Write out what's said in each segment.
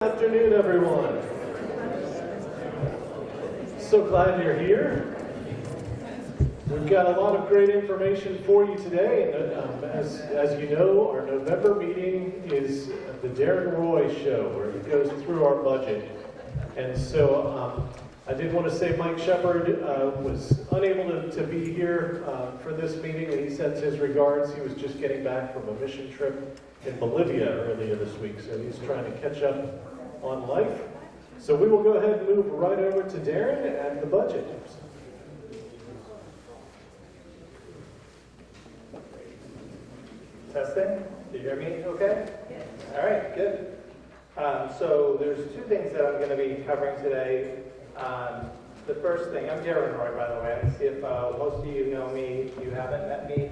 Good afternoon, everyone. So glad you're here. We've got a lot of great information for you today, and as you know, our November meeting is the Darren Roy Show, where he goes through our budget. And so I did want to say Mike Shepard was unable to be here for this meeting, and he sends his regards. He was just getting back from a mission trip in Bolivia earlier this week, so he's trying to catch up on life. So we will go ahead and move right over to Darren and the budget. Testing? Do you hear me okay? Yes. All right, good. So there's two things that I'm going to be covering today. The first thing, I'm Darren Roy, by the way. I'm the CFO. Most of you know me. If you haven't met me,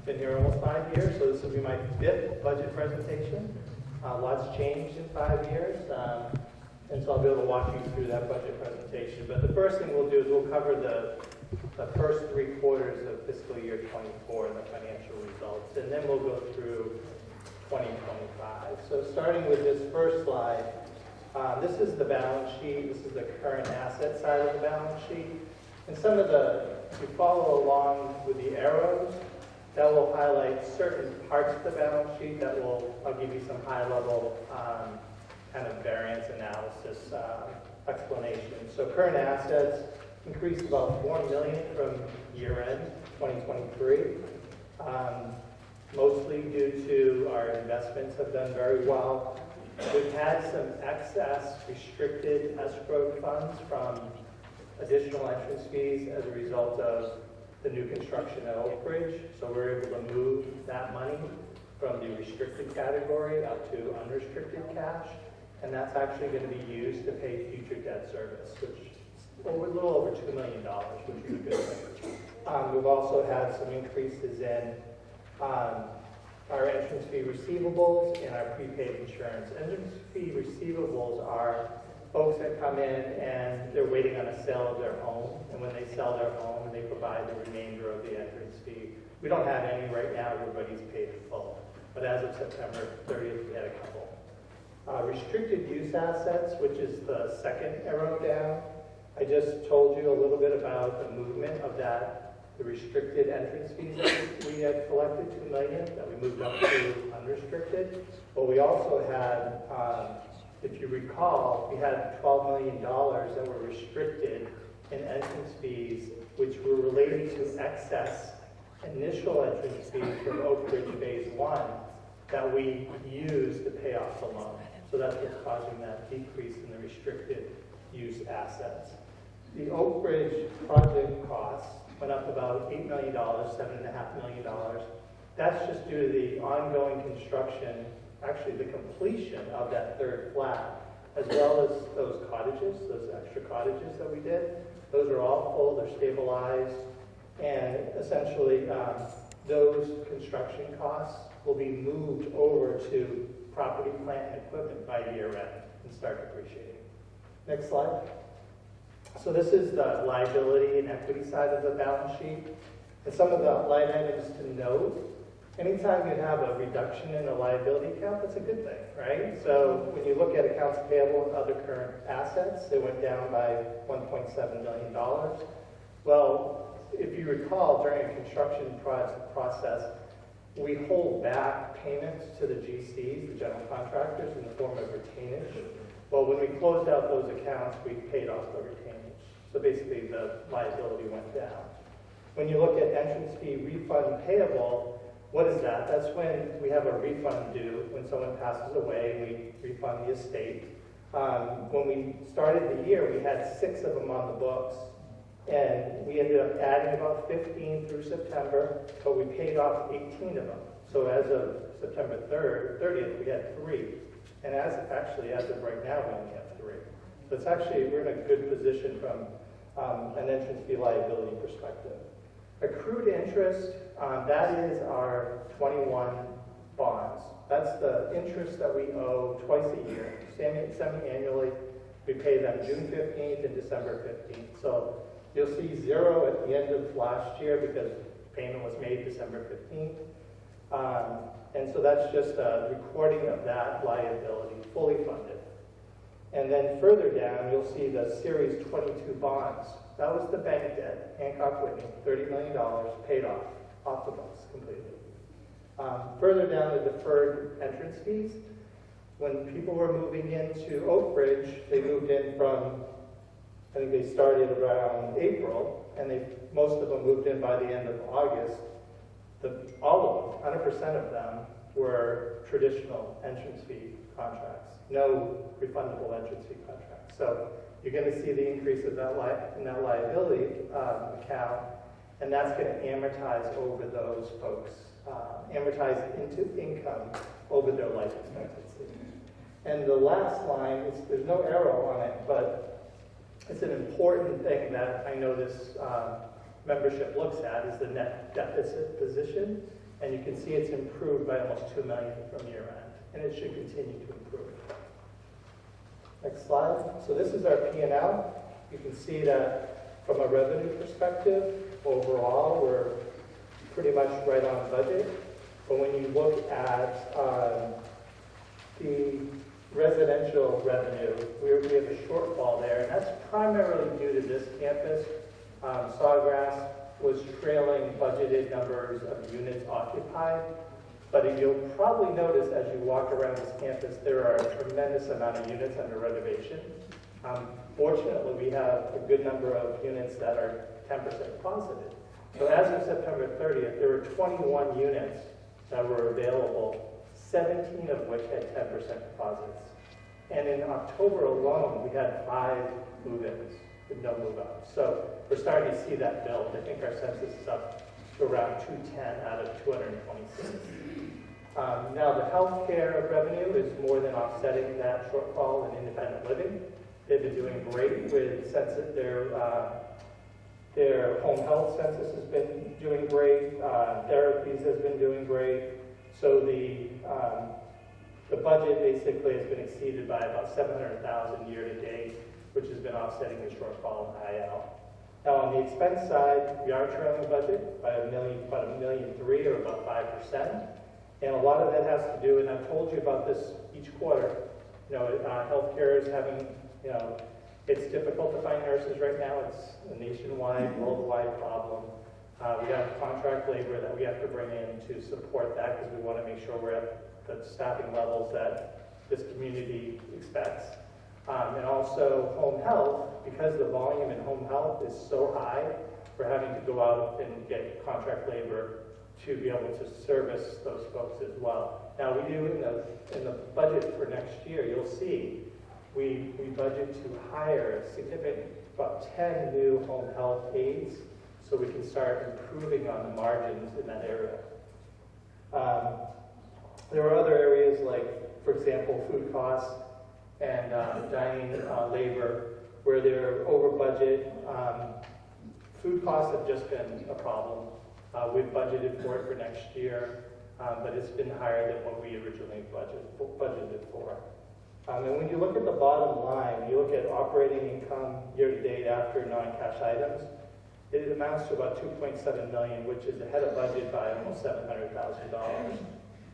been here almost 5 years, so this will be my 5th budget presentation. Lots changed in 5 years, and so I'll be able to walk you through that budget presentation. But the first thing we'll do is we'll cover the first 3 quarters of fiscal year 24 and the financial results, and then we'll go through 2025. So starting with this first slide, this is the balance sheet. This is the current asset side of the balance sheet. And if you follow along with the arrows, that will highlight certain parts of the balance sheet I'll give you some high-level kind of variance analysis explanation. So current assets increased about $4 million from year-end 2023, mostly due to our investments have done very well. We've had some excess restricted escrow funds from additional entrance fees as a result of the new construction at Oak Ridge, so we're able to move that money from the restricted category up to unrestricted cash, and that's actually going to be used to pay future debt service, which is a little over $2 million, which is a good thing. We've also had some increases in our entrance fee receivables and our prepaid insurance. Entrance fee receivables are folks that come in and they're waiting on a sale of their home, and when they sell their home, they provide the remainder of the entrance fee. We don't have any right now, everybody's paid in full, but as of September 30th, we had a couple. Restricted use assets, which is the second arrow down. I just told you a little bit about the movement of the restricted entrance fees that we had collected, $2 million, that we moved up to unrestricted. But we also had, if you recall, we had $12 million that were restricted in entrance fees, which were related to excess initial entrance fees from Oak Ridge Phase 1 that we used to pay off the loan. So that's what's causing that decrease in the restricted use assets. The Oak Ridge project costs went up about $8 million, $7.5 million. That's just due to the ongoing construction, actually the completion of that third flat, as well as those cottages, those extra cottages that we did. Those are all full, they're stabilized, and essentially those construction costs will be moved over to property, plant, and equipment by year end and start depreciating. Next slide. So this is the liability and equity side of the balance sheet. And some of the line items to note, anytime you have a reduction in a liability account, that's a good thing, right? So when you look at accounts payable and other current assets, they went down by $1.7 million. Well, if you recall, during a construction process, we hold back payments to the GCs, the general contractors, in the form of retainage. Well, when we closed out those accounts, we paid off the retainage. So basically, the liability went down. When you look at entrance fee refund payable, what is that? That's when we have a refund due. When someone passes away, we refund the estate. When we started the year, we had 6 of them on the books. And we ended up adding about 15 through September, but we paid off 18 of them. So as of September 30th, we had 3. And as of right now, we only have 3. So it's actually, we're in a good position from an entrance fee liability perspective. Accrued interest, that is our 21 bonds. That's the interest that we owe twice a year, semi-annually. We pay them June 15th and December 15th. So you'll see 0 at the end of last year because payment was made December 15th. And so that's just a recording of that liability, fully funded. And then further down, you'll see the Series 22 bonds. That was the bank debt, Hancock Whitney, $30 million paid off the books completely. Further down, the deferred entrance fees. When people were moving into Oak Ridge, they moved in from, I think they started around April, and most of them moved in by the end of August. All of them, 100% of them, were traditional entrance fee contracts, no refundable entrance fee contracts. So you're going to see the increase of in that liability account, and that's going to amortize over those folks, amortize into income over their life expectancy. And the last line, there's no arrow on it, but it's an important thing that I know this membership looks at, is the net deficit position. And you can see it's improved by almost $2 million from year end, and it should continue to improve. Next slide. So this is our P&L. You can see that from a revenue perspective, overall, we're pretty much right on budget. But when you look at the residential revenue, we have a shortfall there, and that's primarily due to this campus. Sawgrass was trailing budgeted numbers of units occupied, but you'll probably notice as you walk around this campus, there are a tremendous amount of units under renovation. Fortunately, we have a good number of units that are 10% deposited. So as of September 30th, there were 21 units that were available, 17 of which had 10% deposits. And in October alone, we had 5 move-ins with no move-outs. So we're starting to see that build. I think our census is up to around 210 out of 226. Now the healthcare revenue is more than offsetting that shortfall in independent living. They've been doing great with census. Their home health census has been doing great. Therapies has been doing great. So the budget basically has been exceeded by about $700,000 year to date, which has been offsetting the shortfall in IL. Now on the expense side, we are trailing the budget by about $1.3 million, or about 5%. And a lot of that has to do, and I've told you about this each quarter, healthcare is having, it's difficult to find nurses right now. It's a nationwide, worldwide problem. We have contract labor that we have to bring in to support that because we want to make sure we're at the staffing levels that this community expects. And also home health, because the volume in home health is so high, we're having to go out and get contract labor to be able to service those folks as well. Now we do in the budget for next year, you'll see we budget to hire a significant, about 10 new home health aides, so we can start improving on the margins in that area. There are other areas like, for example, food costs and dining labor, where they're over budget. Food costs have just been a problem. We've budgeted for it for next year, but it's been higher than what we originally budgeted for. And when you look at the bottom line, you look at operating income year-to-date after non-cash items, it amounts to about $2.7 million, which is ahead of budget by almost $700,000.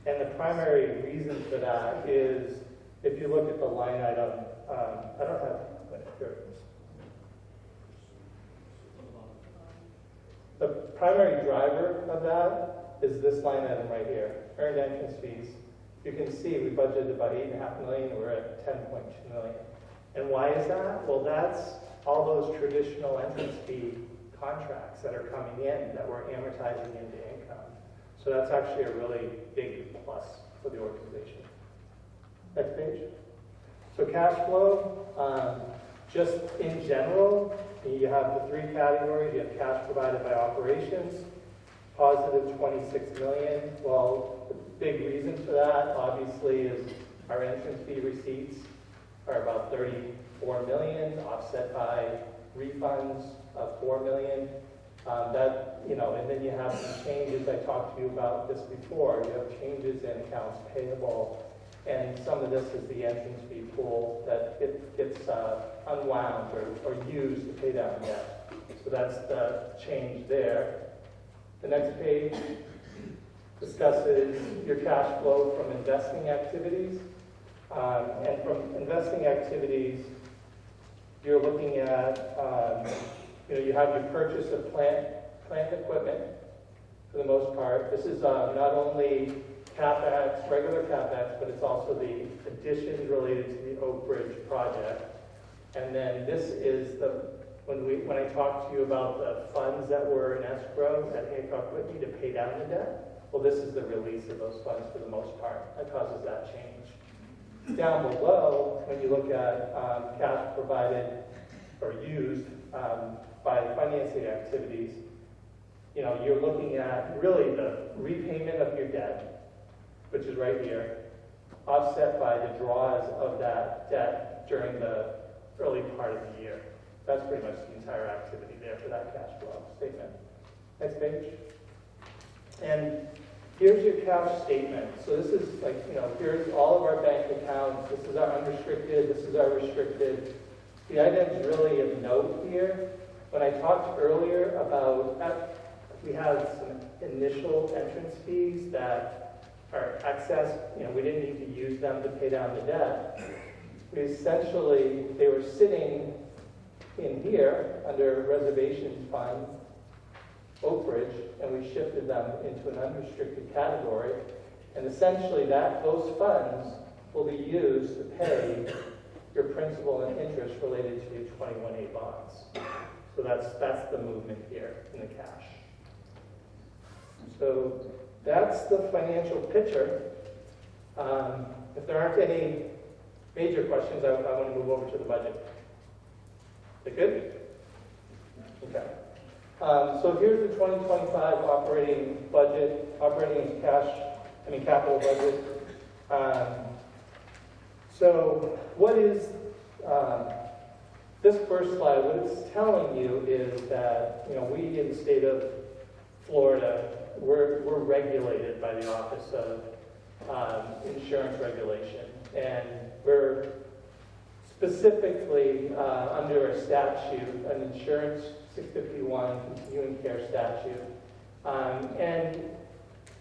And the primary reason for that is, if you look at the line item, I don't have, here it is. The primary driver of that is this line item right here, earned entrance fees. You can see we budgeted about $8.5 million, we're at $10.2 million. And why is that? Well, that's all those traditional entrance fee contracts that are coming in that we're amortizing into income. So that's actually a really big plus for the organization. Next page. So cash flow, just in general, you have the 3 categories. You have cash provided by operations, positive $26 million. Well, the big reason for that, obviously, is our entrance fee receipts are about $34 million, offset by refunds of $4 million. And then you have some changes. I talked to you about this before. You have changes in accounts payable. And some of this is the entrance fee pool that gets unwound or used to pay down debt. So that's the change there. The next page, discusses your cash flow from investing activities. And from investing activities, you're looking at, you have your purchase of plant equipment for the most part. This is not only CapEx, regular CapEx, but it's also the additions related to the Oak Ridge project. And then this is when I talked to you about the funds that were in escrow at Hancock Whitney to pay down the debt, well, this is the release of those funds for the most part. That causes that change. Down below, when you look at cash provided or used by financing activities, you're looking at really the repayment of your debt, which is right here, offset by the draws of that debt during the early part of the year. That's pretty much the entire activity there for that cash flow statement. Next page. And here's your cash statement. So this is here's all of our bank accounts. This is our unrestricted. This is our restricted. The items really of note here, when I talked earlier about we have some initial entrance fees that are excess. We didn't need to use them to pay down the debt. They were sitting in here under reservations fund, Oak Ridge, and we shifted them into an unrestricted category. And essentially those funds will be used to pay your principal and interest related to your 21A bonds. So that's the movement here in the cash. So that's the financial picture. If there aren't any major questions, I want to move over to the budget. Is that good? Okay. So here's the 2025 operating capital budget. So what is this first slide? What it's telling you is that we in the state of Florida, we're regulated by the Office of Insurance Regulation, and we're specifically under a statute, an insurance 651 continuing care statute, and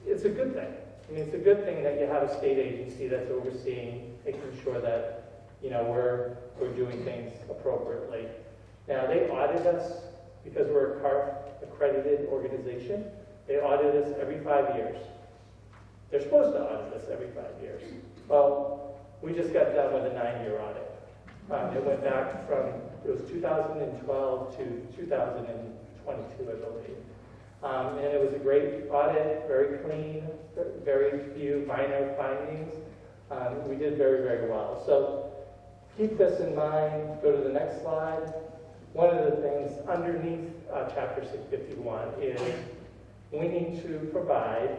it's a good thing. It's a good thing that you have a state agency that's overseeing, making sure that we're doing things appropriately. Now they audit us because we're a CARF accredited organization. They audit us every 5 years. They're supposed to audit us every 5 years. Well, we just got done with a 9-year audit. It went back it was 2012 to 2022, I believe. And it was a great audit, very clean, very few minor findings. We did very, very well. So keep this in mind. Go to the next slide. One of the things underneath Chapter 651 is we need to provide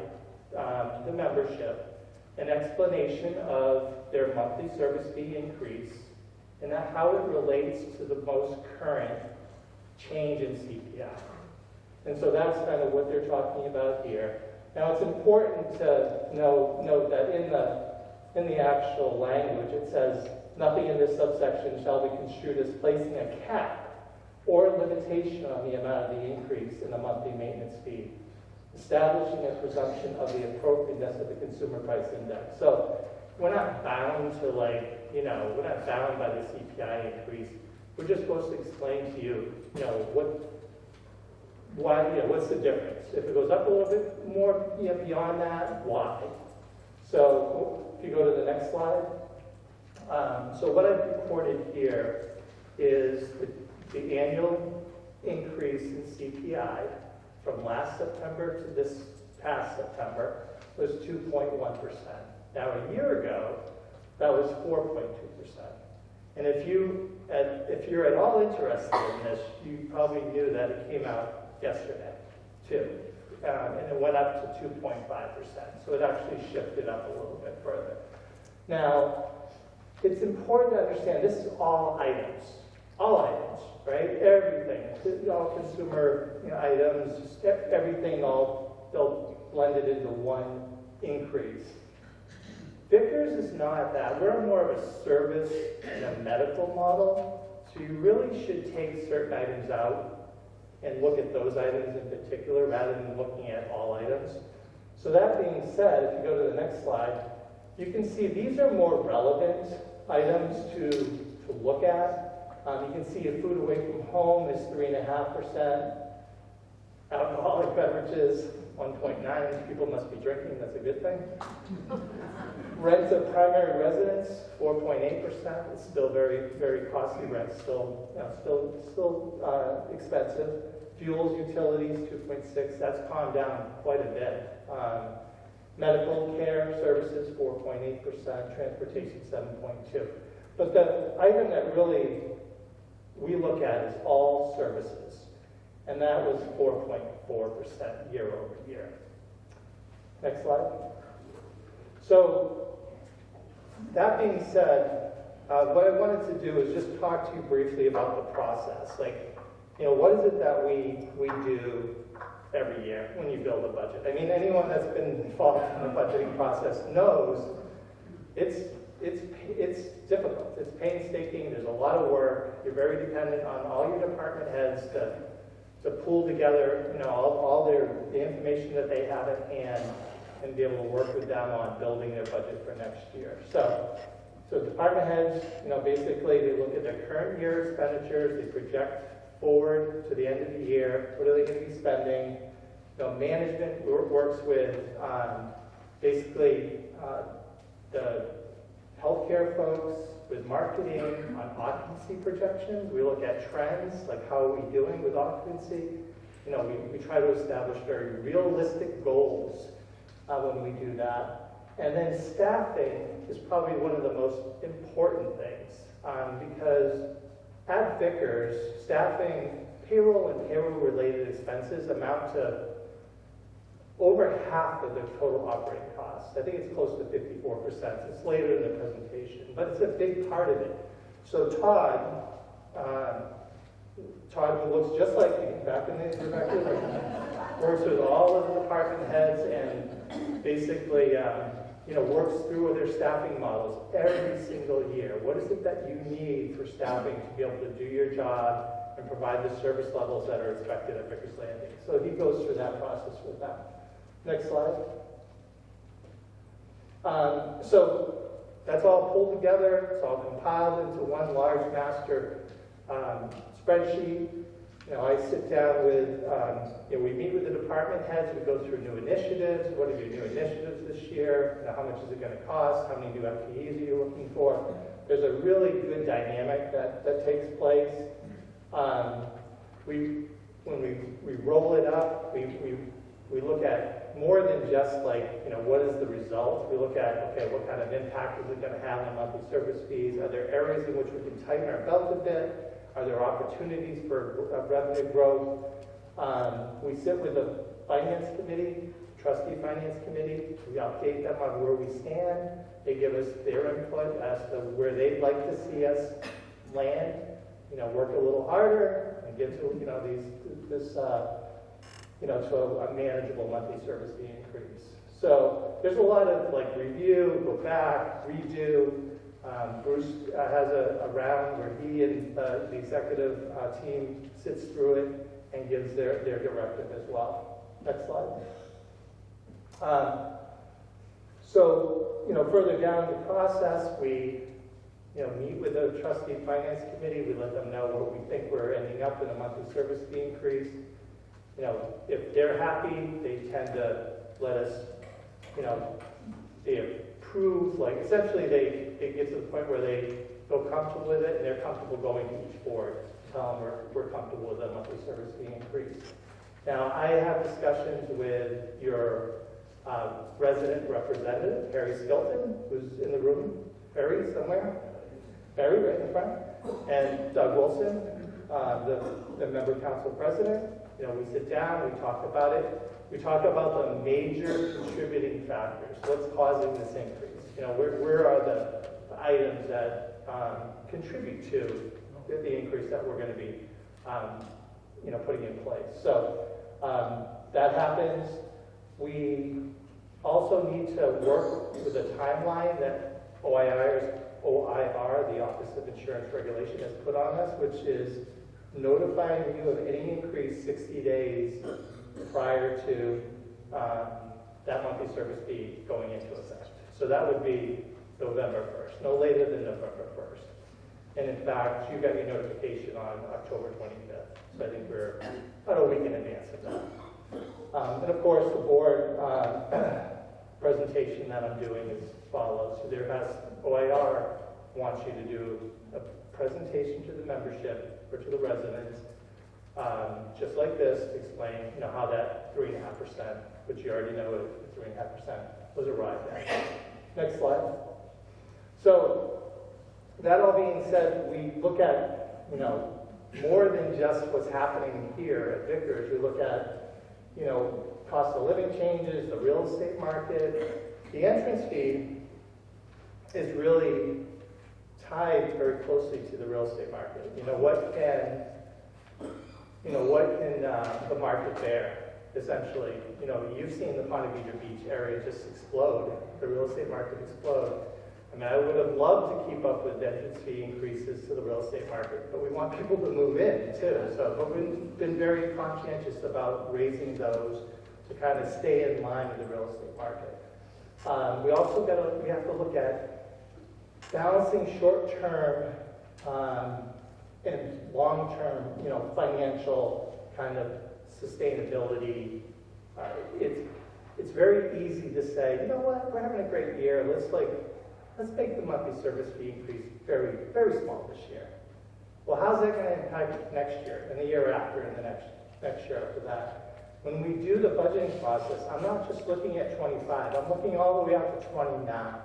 the membership an explanation of their monthly service fee increase and how it relates to the most current change in CPI. And so that's kind of what they're talking about here. Now it's important to note that in the actual language it says, nothing in this subsection shall be construed as placing a cap or limitation on the amount of the increase in the monthly maintenance fee, establishing a presumption of the appropriateness of the consumer price index. So we're not bound to we're not bound by the CPI increase. We're just supposed to explain to you, what's the difference? If it goes up a little bit more, beyond that, why? So if you go to the next slide. So what I've recorded here is the annual increase in CPI from last September to this past September was 2.1%. Now a year ago, that was 4.2%. And if you're at all interested in this, you probably knew that it came out yesterday too, and it went up to 2.5%. So it actually shifted up a little bit further. Now, it's important to understand this is all items, right? Everything, all consumer items, just everything they'll blend it into one increase. Vickers is not that. We're more of a service and a medical model, so you really should take certain items out and look at those items in particular rather than looking at all items. So that being said, if you go to the next slide, you can see these are more relevant items to look at. You can see a food away from home is 3.5%. Alcoholic beverages, 1.9. People must be drinking, that's a good thing. Rent of primary residence, 4.8%. It's still very, very costly rent, still expensive. Fuels, utilities, 2.6. That's calmed down quite a bit. Medical care services, 4.8%. Transportation, 7.2%. But the item that really we look at is all services, and that was 4.4% year over year. Next slide. So, that being said, what I wanted to do is just talk to you briefly about the process. Like, what is it that we do every year when you build a budget? I mean, anyone that's been involved in the budgeting process knows it's difficult. It's painstaking. There's a lot of work. You're very dependent on all your department heads to pull together, all the information that they have at hand and be able to work with them on building their budget for next year. So department heads, basically they look at their current year expenditures, they project forward to the end of the year. What are they going to be spending? Management works with basically the healthcare folks, with marketing on occupancy projections. We look at trends, like how are we doing with occupancy. We try to establish very realistic goals when we do that. And then staffing is probably one of the most important things because at Vickers, staffing, payroll and payroll-related expenses amount to over half of the total operating costs. I think it's close to 54%. It's later in the presentation, but it's a big part of it. So Todd, who looks just like me, works with all of the department heads and basically, works through their staffing models every single year. What is it that you need for staffing to be able to do your job and provide the service levels that are expected at Vickers Landing? So he goes through that process with them. Next slide. So that's all pulled together. It's all compiled into one large master spreadsheet. I sit down with, we meet with the department heads. We go through new initiatives. What are your new initiatives this year? How much is it going to cost? How many new FTEs are you looking for? There's a really good dynamic that takes place. When we roll it up, we look at more than just what is the result. We look at, okay, what kind of impact is it going to have on monthly service fees? Are there areas in which we can tighten our belt a bit? Are there opportunities for revenue growth? We sit with the finance committee, trustee finance committee. We update them on where we stand. They give us their input as to where they'd like to see us land. Work a little harder and get to to a manageable monthly service fee increase. So there's a lot of review, go back, redo. Bruce has a round where he and the executive team sits through it and gives their directive as well. Next slide. Further down the process, we meet with the trustee finance committee. We let them know what we think we're ending up in a monthly service fee increase. If they're happy, they tend to let us, they approve, essentially they get to the point where they feel comfortable with it and they're comfortable going to each board to tell them we're comfortable with a monthly service fee increase. Now, I have discussions with your resident representative, Harry Skelton, who's in the room. Harry, somewhere? Harry, right in front. And Doug Wilson, the member council president. We sit down, we talk about it. We talk about the major contributing factors. What's causing this increase? Where are the items that contribute to the increase that we're going to be, putting in place? So that happens. We also need to work with a timeline that OIR, the Office of Insurance Regulation, has put on us, which is notifying you of any increase 60 days prior to that monthly service fee going into effect. So that would be November 1st, no later than November 1st. And in fact, you got your notification on October 25th. So I think we're about a week in advance of that. And of course, the board presentation that I'm doing is follows. So there has, OIR wants you to do a presentation to the membership or to the residents, just like this, to explain, how that 3.5%, which you already know is 3.5%, was arrived at. Next slide. So that all being said, we look at, more than just what's happening here at Vickers. We look at, cost of living changes, the real estate market. The entrance fee is really tied very closely to the real estate market. What can the market bear? Essentially, you've seen the Ponte Vedra Beach area just explode, the real estate market explode. I mean, I would have loved to keep up with entrance fee increases to the real estate market, but we want people to move in too. But we've been very conscientious about raising those to kind of stay in line with the real estate market. We have to look at balancing short-term and long-term, financial kind of sustainability. It's very easy to say, you know what, we're having a great year. Let's make the monthly service fee increase very, very small this year. Well, how's that going to impact next year and the year after and the next year after that? When we do the budgeting process, I'm not just looking at 25. I'm looking all the way out to 29.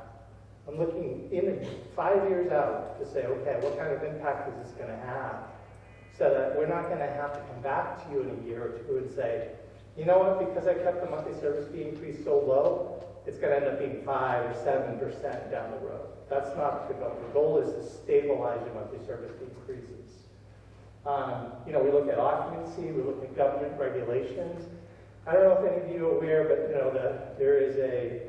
I'm looking in 5 years out to say, okay, what kind of impact is this going to have? So that we're not going to have to come back to you in a year or two and say, you know what, because I kept the monthly service fee increase so low, it's going to end up being 5 or 7% down the road. That's not the goal. The goal is to stabilize your monthly service fee increases. We look at occupancy, we look at government regulations. I don't know if any of you are aware, but there is a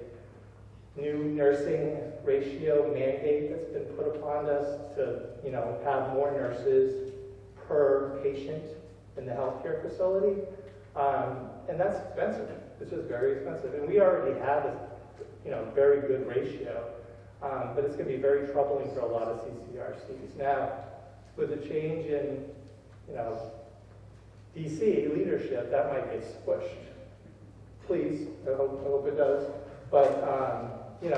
new nursing ratio mandate that's been put upon us to, have more nurses per patient in the healthcare facility. And that's expensive. This is very expensive. And we already have a very good ratio. But it's going to be very troubling for a lot of CCRCs. Now, with the change in, DC leadership, that might get squished. Please, I hope it does. But, we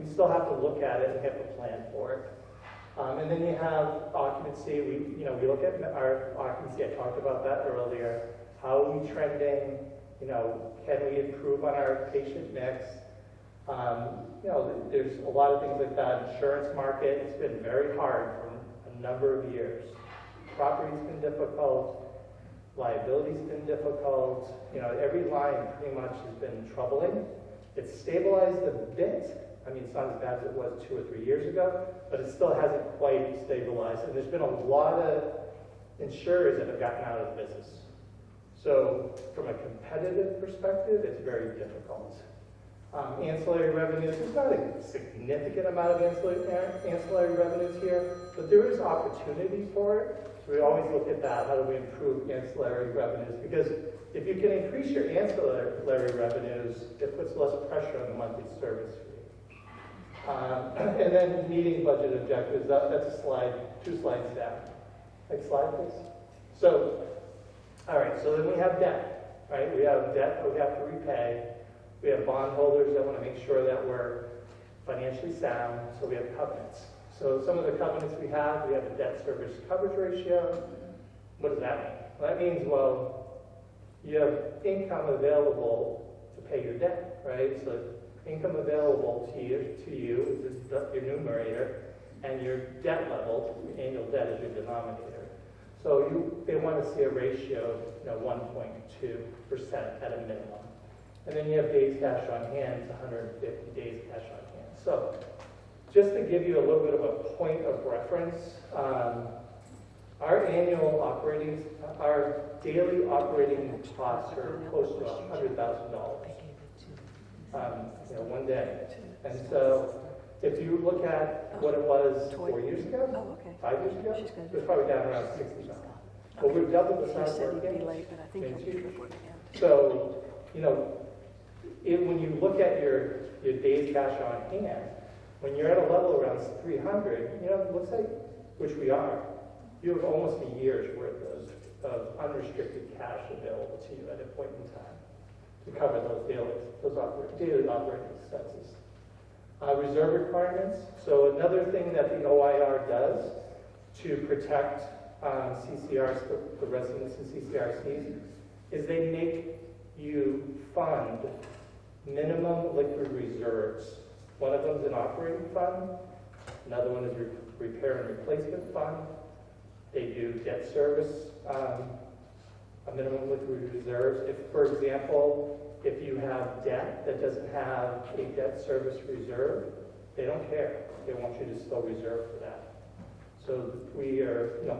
still have to look at it and have to plan for it. And then you have occupancy. We look at our occupancy. I talked about that earlier. How are we trending? Can we improve on our patient mix? There's a lot of things like that. Insurance market, it's been very hard for a number of years. Property's been difficult. Liability's been difficult. Every line pretty much has been troubling. It's stabilized a bit. I mean, it's not as bad as it was 2 or 3 years ago, but it still hasn't quite stabilized. And there's been a lot of insurers that have gotten out of the business. So from a competitive perspective, it's very difficult. Ancillary revenues, there's not a significant amount of ancillary revenues here, but there is opportunity for it. So we always look at that. How do we improve ancillary revenues? Because if you can increase your ancillary revenues, it puts less pressure on the monthly service fee. And then meeting budget objectives, that's a slide, 2 slides down. Next slide, please. So, all right, so then we have debt, right? We have debt that we have to repay. We have bondholders that want to make sure that we're financially sound, so we have covenants. So some of the covenants we have a debt service coverage ratio. What does that mean? Well, that means, you have income available to pay your debt, right? So income available to you is your numerator, and your debt level, annual debt, is your denominator. So they want to see a ratio of 1.2% at a minimum. And then you have days cash on hand, it's 150 days cash on hand. So just to give you a little bit of a point of reference, our daily operating costs are close to $100,000, one day. And so if you look at what it was 4 years ago, 5 years ago, it was probably down around $60,000. But we've doubled the size of our games. So, when you look at your days cash on hand, when you're at a level around 300, it looks like, which we are, you have almost a year's worth of unrestricted cash available to you at a point in time to cover those daily operating expenses. Reserve requirements. So another thing that the OIR does to protect CCRs, the residents in CCRCs, is they make you fund minimum liquid reserves. One of them is an operating fund. Another one is repair and replacement fund. They do debt service, a minimum liquid reserves. If, for example, if you have debt that doesn't have a debt service reserve, they don't care. They want you to still reserve for that. So we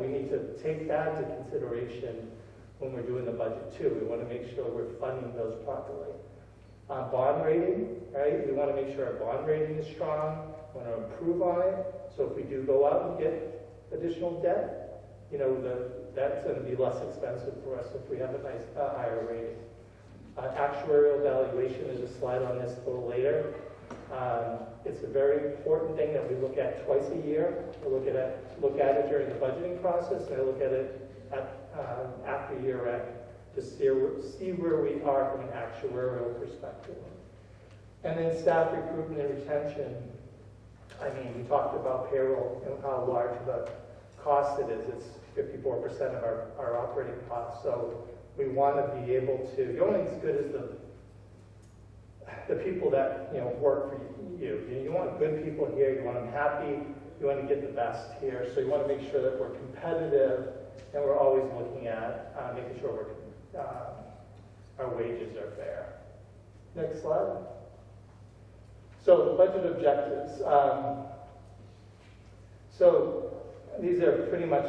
need to take that into consideration when we're doing the budget too. We want to make sure we're funding those properly. Bond rating, right? We want to make sure our bond rating is strong. We want to improve on it. So if we do go out and get additional debt, that's going to be less expensive for us if we have a nice higher rating. Actuarial valuation, there's a slide on this a little later. It's a very important thing that we look at twice a year. We look at it during the budgeting process, and I look at it after year end to see where we are from an actuarial perspective. And then staff recruitment and retention. I mean, we talked about payroll and how large of a cost it is. It's 54% of our operating costs. So we want to be able to, you're only as good as the people that work for you. You want good people here. You want them happy. You want to get the best here. So you want to make sure that we're competitive, and we're always looking at making sure our wages are fair. Next slide. So the budget objectives. So these are pretty much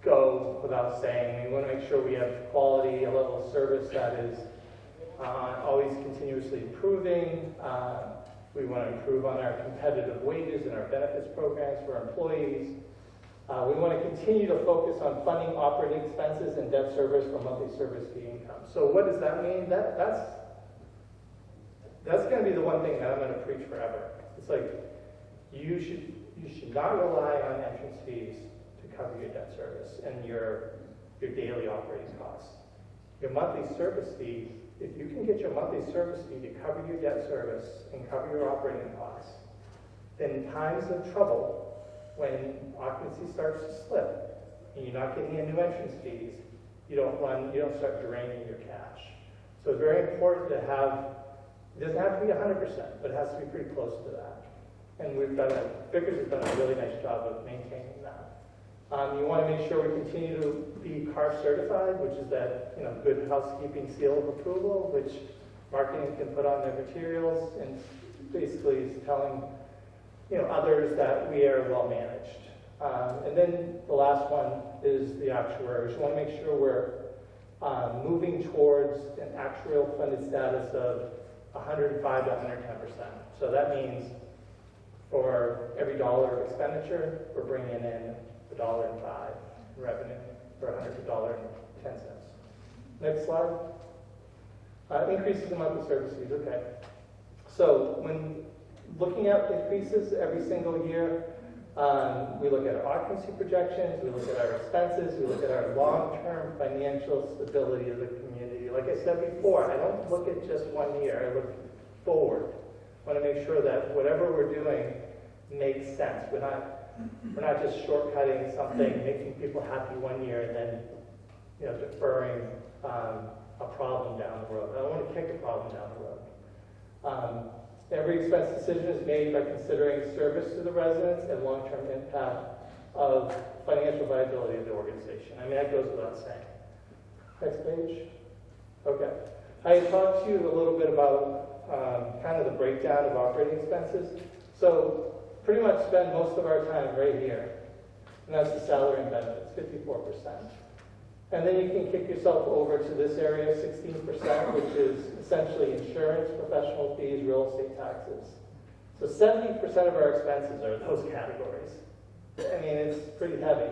go without saying. We want to make sure we have quality, a level of service that is always continuously improving. We want to improve on our competitive wages and our benefits programs for our employees. We want to continue to focus on funding operating expenses and debt service for monthly service fee income. So what does that mean? That's going to be the one thing that I'm going to preach forever. It's like you should not rely on entrance fees to cover your debt service and your daily operating costs. Your monthly service fee, if you can get your monthly service fee to cover your debt service and cover your operating costs, then in times of trouble, when occupancy starts to slip and you're not getting any new entrance fees, you don't start draining your cash. So it's very important to have, it doesn't have to be 100%, but it has to be pretty close to that. And Vicar's has done a really nice job of maintaining that. You want to make sure we continue to be CAR certified, which is that good housekeeping seal of approval, which marketing can put on their materials, and basically is telling others that we are well managed. And then the last one is the actuaries. You want to make sure we're moving towards an actuarial funded status of 105 to 110%. So that means for every dollar of expenditure, we're bringing in $1.05 in revenue for $100.10. Next slide. Increases in monthly service fees. Okay. So when looking at increases every single year, we look at our occupancy projections, we look at our expenses, we look at our long-term financial stability of the community. Like I said before, I don't look at just 1 year, I look forward. I want to make sure that whatever we're doing makes sense. We're not just shortcutting something, making people happy 1 year and then deferring a problem down the road. I don't want to kick a problem down the road. Every expense decision is made by considering service to the residents and long-term impact of financial viability of the organization. I mean, that goes without saying. Next page. Okay. I talked to you a little bit about kind of the breakdown of operating expenses. So pretty much spend most of our time right here. And that's the salary and benefits, 54%. And then you can kick yourself over to this area, 16%, which is essentially insurance, professional fees, real estate taxes. So 70% of our expenses are those categories. I mean, it's pretty heavy.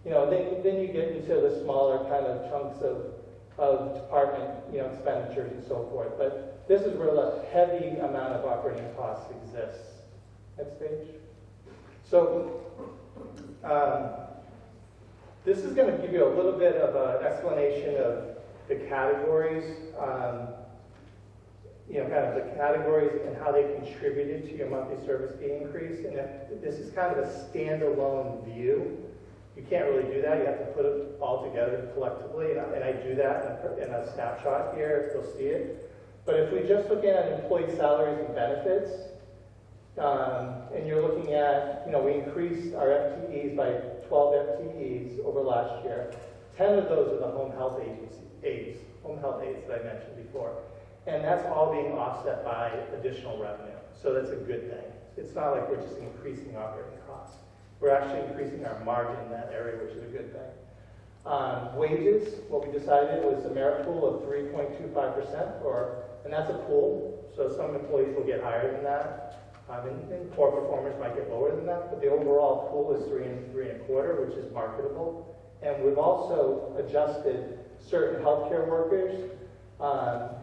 Then you get into the smaller kind of chunks of of department, expenditures and so forth. But this is where the heavy amount of operating costs exists. Next page. So this is going to give you a little bit of an explanation of the categories, kind of the categories and how they contributed to your monthly service fee increase. And this is kind of a standalone view. You can't really do that. You have to put it all together collectively. And I do that in a snapshot here. You'll see it. But if we just look at employee salaries and benefits, and you're looking at, we increased our FTEs by 12 FTEs over last year. 10 of those are the home health aides that I mentioned before. And that's all being offset by additional revenue. So that's a good thing. It's not like we're just increasing operating costs. We're actually increasing our margin in that area, which is a good thing. Wages, what we decided was a merit pool of 3.25%, and that's a pool. So some employees will get higher than that. And poor performers might get lower than that, but the overall pool is 3 and 3.25, which is marketable. And we've also adjusted certain healthcare workers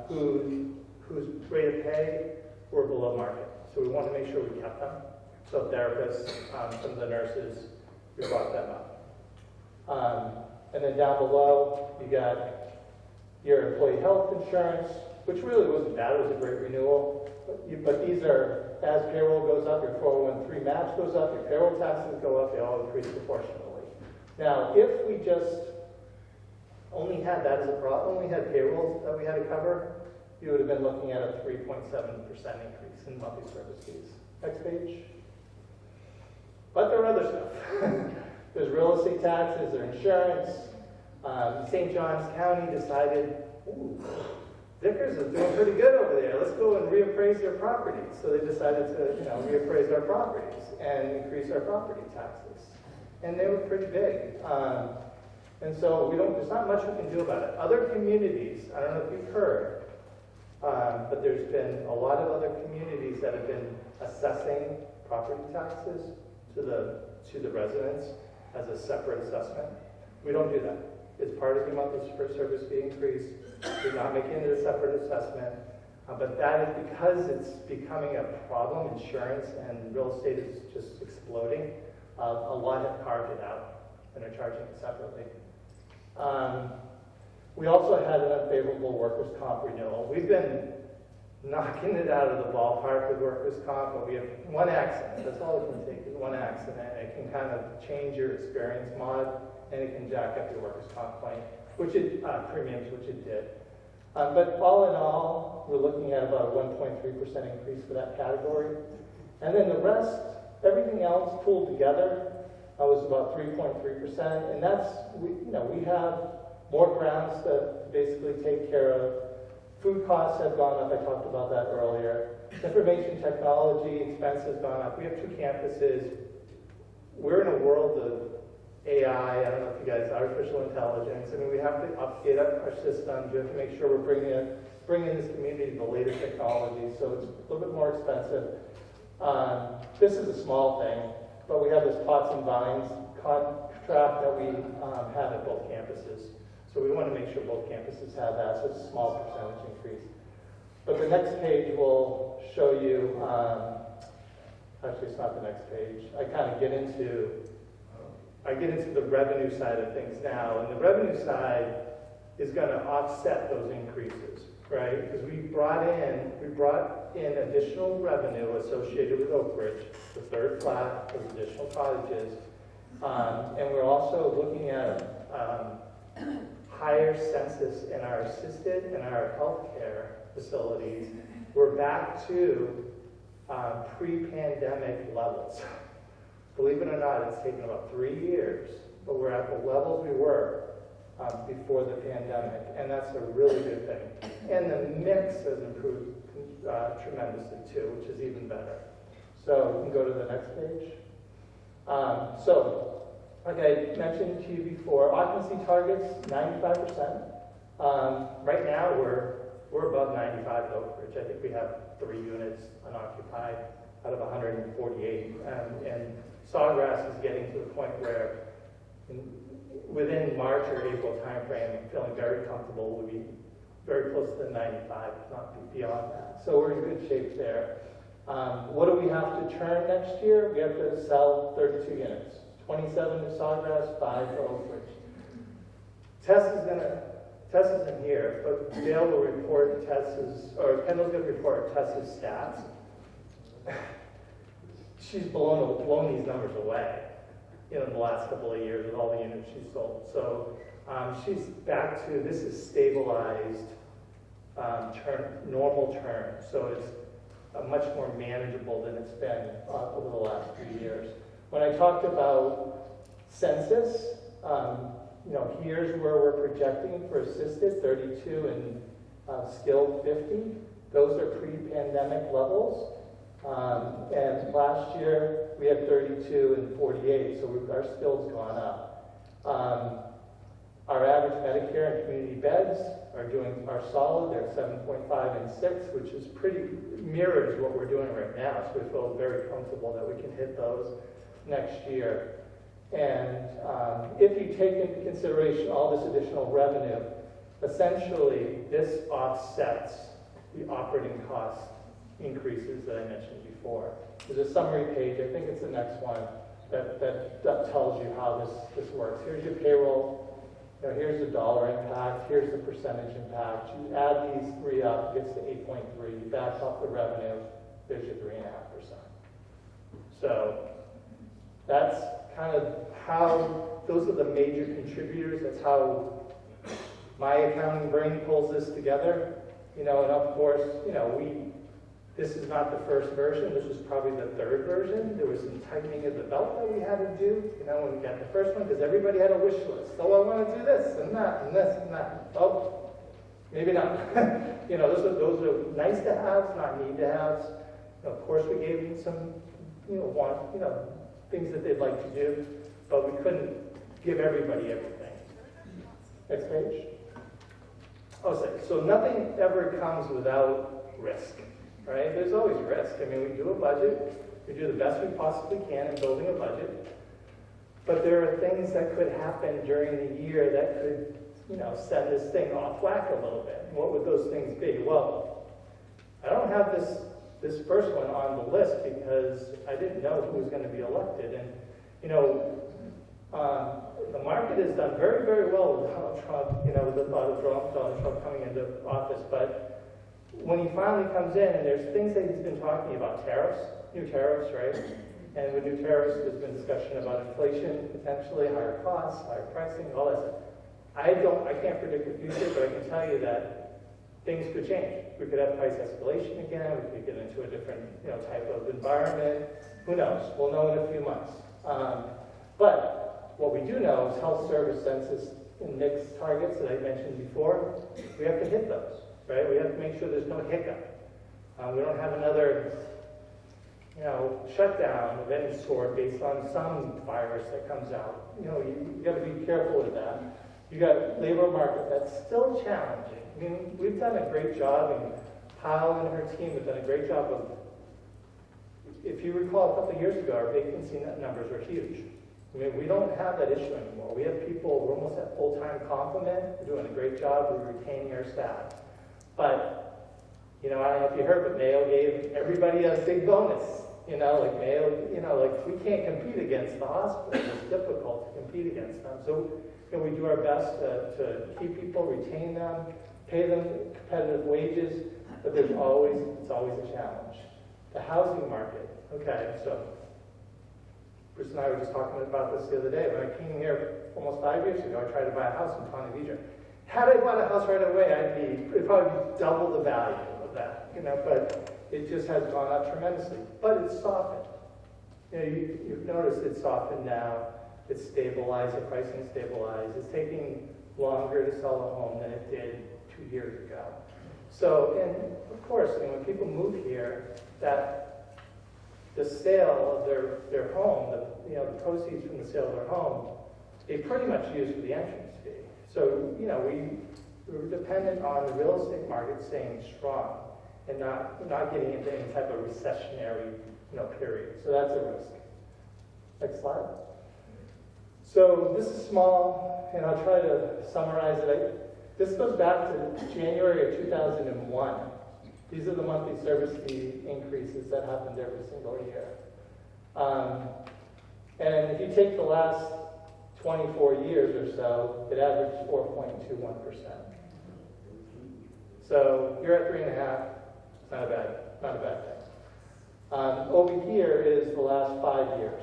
whose rate of pay were below market. So we want to make sure we kept them. So therapists, some of the nurses, we brought them up. And then down below, you got your employee health insurance, which really wasn't bad. It was a great renewal. But these are, as payroll goes up, your 401(k) match goes up, your payroll taxes go up, they all increase proportionally. Now, if we just only had that as a problem, only had payrolls that we had to cover, you would have been looking at a 3.7% increase in monthly service fees. Next page. But there are other stuff. There's real estate taxes, there's insurance. St. Johns County decided, Vickers is doing pretty good over there. Let's go and reappraise their properties. So they decided to, reappraise our properties and increase our property taxes. And they were pretty big. And so there's not much we can do about it. Other communities, I don't know if you've heard, but there's been a lot of other communities that have been assessing property taxes to the residents as a separate assessment. We don't do that. It's part of your monthly service fee increase. We're not making it a separate assessment. But that is because it's becoming a problem. Insurance and real estate is just exploding. A lot have carved it out and are charging it separately. We also had an unfavorable workers' comp renewal. We've been knocking it out of the ballpark with workers' comp, but we have one accident. That's all it can take is one accident. It can kind of change your experience mod, and it can jack up your workers' comp claim, premiums, which it did. But all in all, we're looking at about a 1.3% increase for that category. And then the rest, everything else pulled together, was about 3.3%. And that's, we have more grounds to basically take care of. Food costs have gone up. I talked about that earlier. Information technology expense has gone up. We have 2 campuses. We're in a world of AI. I don't know if you guys, artificial intelligence. I mean, we have to update our systems. We have to make sure we're bringing this community the latest technology. So it's a little bit more expensive. This is a small thing, but we have this pots and vines contract that we have at both campuses. So we want to make sure both campuses have that, so it's a small percentage increase. But the next page will show you, actually it's not the next page, I get into the revenue side of things now, and the revenue side is going to offset those increases, right? Because we brought in additional revenue associated with Oak Ridge, the third flat, those additional cottages, and we're also looking at higher census in our assisted and our healthcare facilities. We're back to pre-pandemic levels. Believe it or not, it's taken about 3 years, but we're at the levels we were before the pandemic, and that's a really good thing. And the mix has improved tremendously too, which is even better. So we can go to the next page. Like I mentioned to you before, occupancy targets 95%. Right now we're above 95 at Oak Ridge. I think we have 3 units unoccupied out of 148, and Sawgrass is getting to the point where within March or April timeframe, I'm feeling very comfortable. We'll be very close to the 95, not beyond that. So we're in good shape there. What do we have to turn next year? We have to sell 32 units, 27 to Sawgrass, 5 to Oak Ridge. Tess isn't here, but Dale will report Kendall's going to report Tess's stats. She's blown these numbers away, in the last couple of years with all the units she's sold. So she's back to, this is stabilized normal turn. So it's much more manageable than it's been over the last few years. When I talked about census, here's where we're projecting for assisted, 32, and skilled, 50. Those are pre-pandemic levels. And last year, we had 32 and 48, so our skilled's gone up. Our average Medicare and community beds are solid. They're 7.5 and 6, which is pretty mirrors what we're doing right now. So we feel very comfortable that we can hit those next year. And if you take into consideration all this additional revenue, essentially this offsets the operating cost increases that I mentioned before. There's a summary page, I think it's the next one, that tells you how this works. Here's your payroll, here's the dollar impact, here's the percentage impact. You add these three up, it gets to 8.3. You back off the revenue, there's your 3.5%. So that's kind of how, those are the major contributors. That's how my accounting brain pulls this together. And of course, this is not the first version. This was probably the third version. There was some tightening of the belt that we had to do, when we got the first one, because everybody had a wish list. Oh, I want to do this and that and this and that. Oh, maybe not. Those are nice to have, not need to have. Of course, we gave them some, things that they'd like to do, but we couldn't give everybody everything. Next page. So nothing ever comes without risk. Right? There's always risk. We do a budget. We do the best we possibly can in building a budget. But there are things that could happen during the year that could, set this thing off whack a little bit. What would those things be? Well, I don't have this first one on the list because I didn't know who was going to be elected. And, the market has done very, very well with Donald Trump, with the thought of Donald Trump coming into office. But when he finally comes in, and there's things that he's been talking about, new tariffs, right? And with new tariffs, there's been discussion about inflation, potentially higher costs, higher pricing, all that stuff. I can't predict the future, but I can tell you that things could change. We could have price escalation again. We could get into a different, type of environment. Who knows? We'll know in a few months. But what we do know is health service census and mix targets that I mentioned before. We have to hit those. Right? We have to make sure there's no hiccup. We don't have another, shutdown of any sort based on some virus that comes out. You got to be careful with that. You got labor market that's still challenging. We've done a great job, and Kyle and her team have done a great job of. If you recall, a couple of years ago, our vacancy numbers were huge. We don't have that issue anymore. We have people. We're almost at full-time complement. We're doing a great job. We're retaining our staff. But, I don't know if you heard, but Mayo gave everybody a big bonus. Mayo, we can't compete against the hospitals. It's difficult to compete against them. So, we do our best to keep people, retain them, pay them competitive wages, but it's always a challenge. The housing market. Okay, so Bruce and I were just talking about this the other day. When I came here almost 5 years ago, I tried to buy a house in Ponte Vedra. Had I bought a house right away, it'd probably be double the value of that, but it just has gone up tremendously. But it's softened. You've noticed it's softened now. It's stabilized, the pricing is stabilized. It's taking longer to sell a home than it did 2 years ago. So, and of course, when people move here, that the sale of their home, the proceeds from the sale of their home, they pretty much use for the entrance fee. So, we're dependent on the real estate market staying strong and not getting into any type of recessionary, period. So that's a risk. Next slide. So this is small, and I'll try to summarize it. This goes back to January of 2001. These are the monthly service fee increases that happened every single year. And if you take the last 24 years or so, it averaged 4.21%. So you're at 3.5. Not a bad thing. Over here is the last 5 years.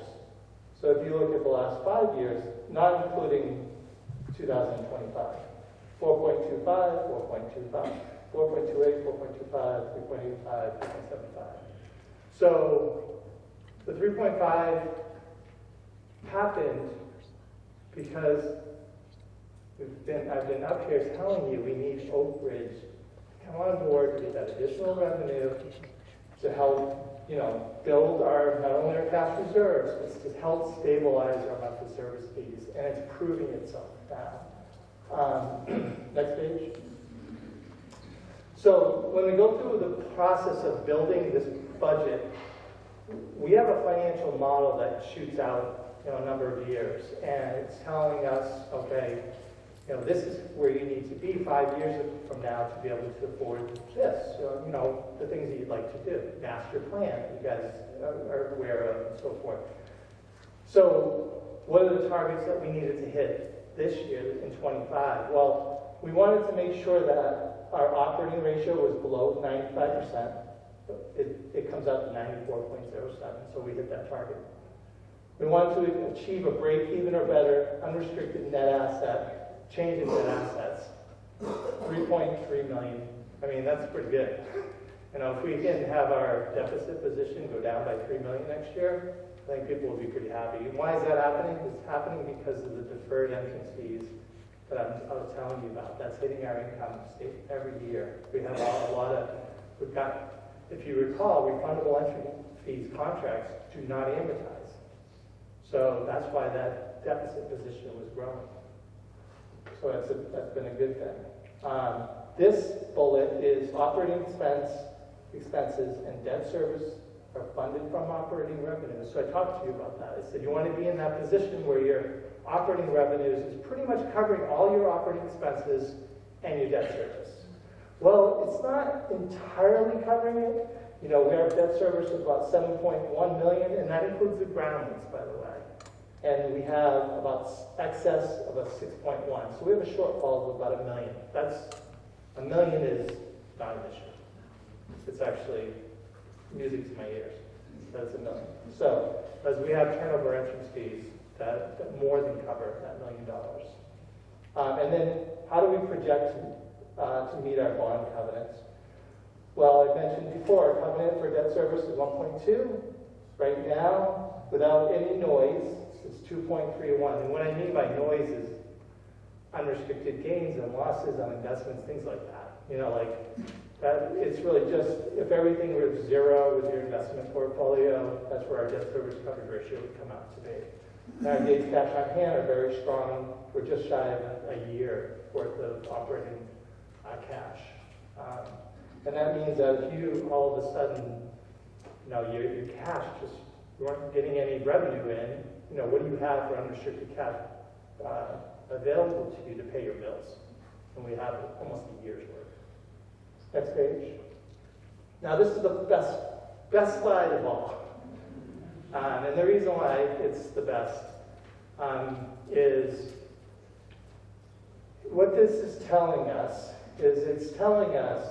So if you look at the last 5 years, not including 2025, 4.25, 4.25, 4.28, 4.25, 3.85, 3.75. So the 3.5 happened because I've been up here telling you we need Oak Ridge to come on board to get that additional revenue to help, build not only our cash reserves, but to help stabilize our monthly service fees, and it's proving itself now. Next page. So when we go through the process of building this budget, we have a financial model that shoots out a number of years, and it's telling us, okay, this is where you need to be 5 years from now to be able to afford this. The things that you'd like to do, master plan, you guys are aware of, and so forth. So what are the targets that we needed to hit this year in 25? Well, we wanted to make sure that our operating ratio was below 95%. It comes out to 94.07, so we hit that target. We wanted to achieve a break-even or better unrestricted net asset, change in net assets, 3.3 million. I mean, that's pretty good. If we can have our deficit position go down by 3 million next year, I think people will be pretty happy. And why is that happening? It's happening because of the deferred entrance fees that I was telling you about. That's hitting our income statement every year. We have we've got, if you recall, refundable entry fees contracts do not amortize. So that's why that deficit position was growing. So that's been a good thing. This bullet is operating expenses and debt service are funded from operating revenues. So I talked to you about that. I said you want to be in that position where your operating revenues is pretty much covering all your operating expenses and your debt service. Well, it's not entirely covering it. We have debt service of about 7.1 million, and that includes the ground lease, by the way. And we have about excess of a 6.1. So we have a shortfall of about $1 million. $1 million is not an issue. It's actually music to my ears. That's $1 million. So as we have turnover entrance fees that more than cover that $1 million. And then how do we project to meet our bond covenants? Well, I mentioned before, our covenant for debt service is 1.2. Right now, without any noise, it's 2.31. And what I mean by noise is unrestricted gains and losses on investments, things like that. That it's really just, if everything were zero with your investment portfolio, that's where our debt service coverage ratio would come out to be. Now, our days cash on hand are very strong. We're just shy of a year worth of operating cash. And that means that if you all of a sudden, your cash just, you aren't getting any revenue in, what do you have for unrestricted cash available to you to pay your bills? And we have almost a year's worth. Next page. Now this is the best slide of all. And the reason why it's the best is what this is telling us is it's telling us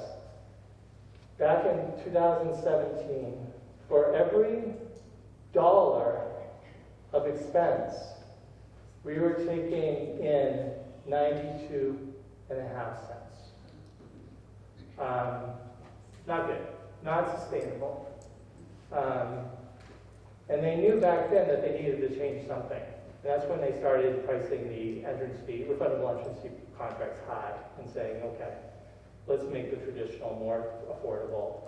back in 2017, for every dollar of expense, we were taking in 92.5 cents. Not good, not sustainable. And they knew back then that they needed to change something. And that's when they started pricing the entrance fee, refundable entrance fee contracts high, and saying, okay, let's make the traditional more affordable,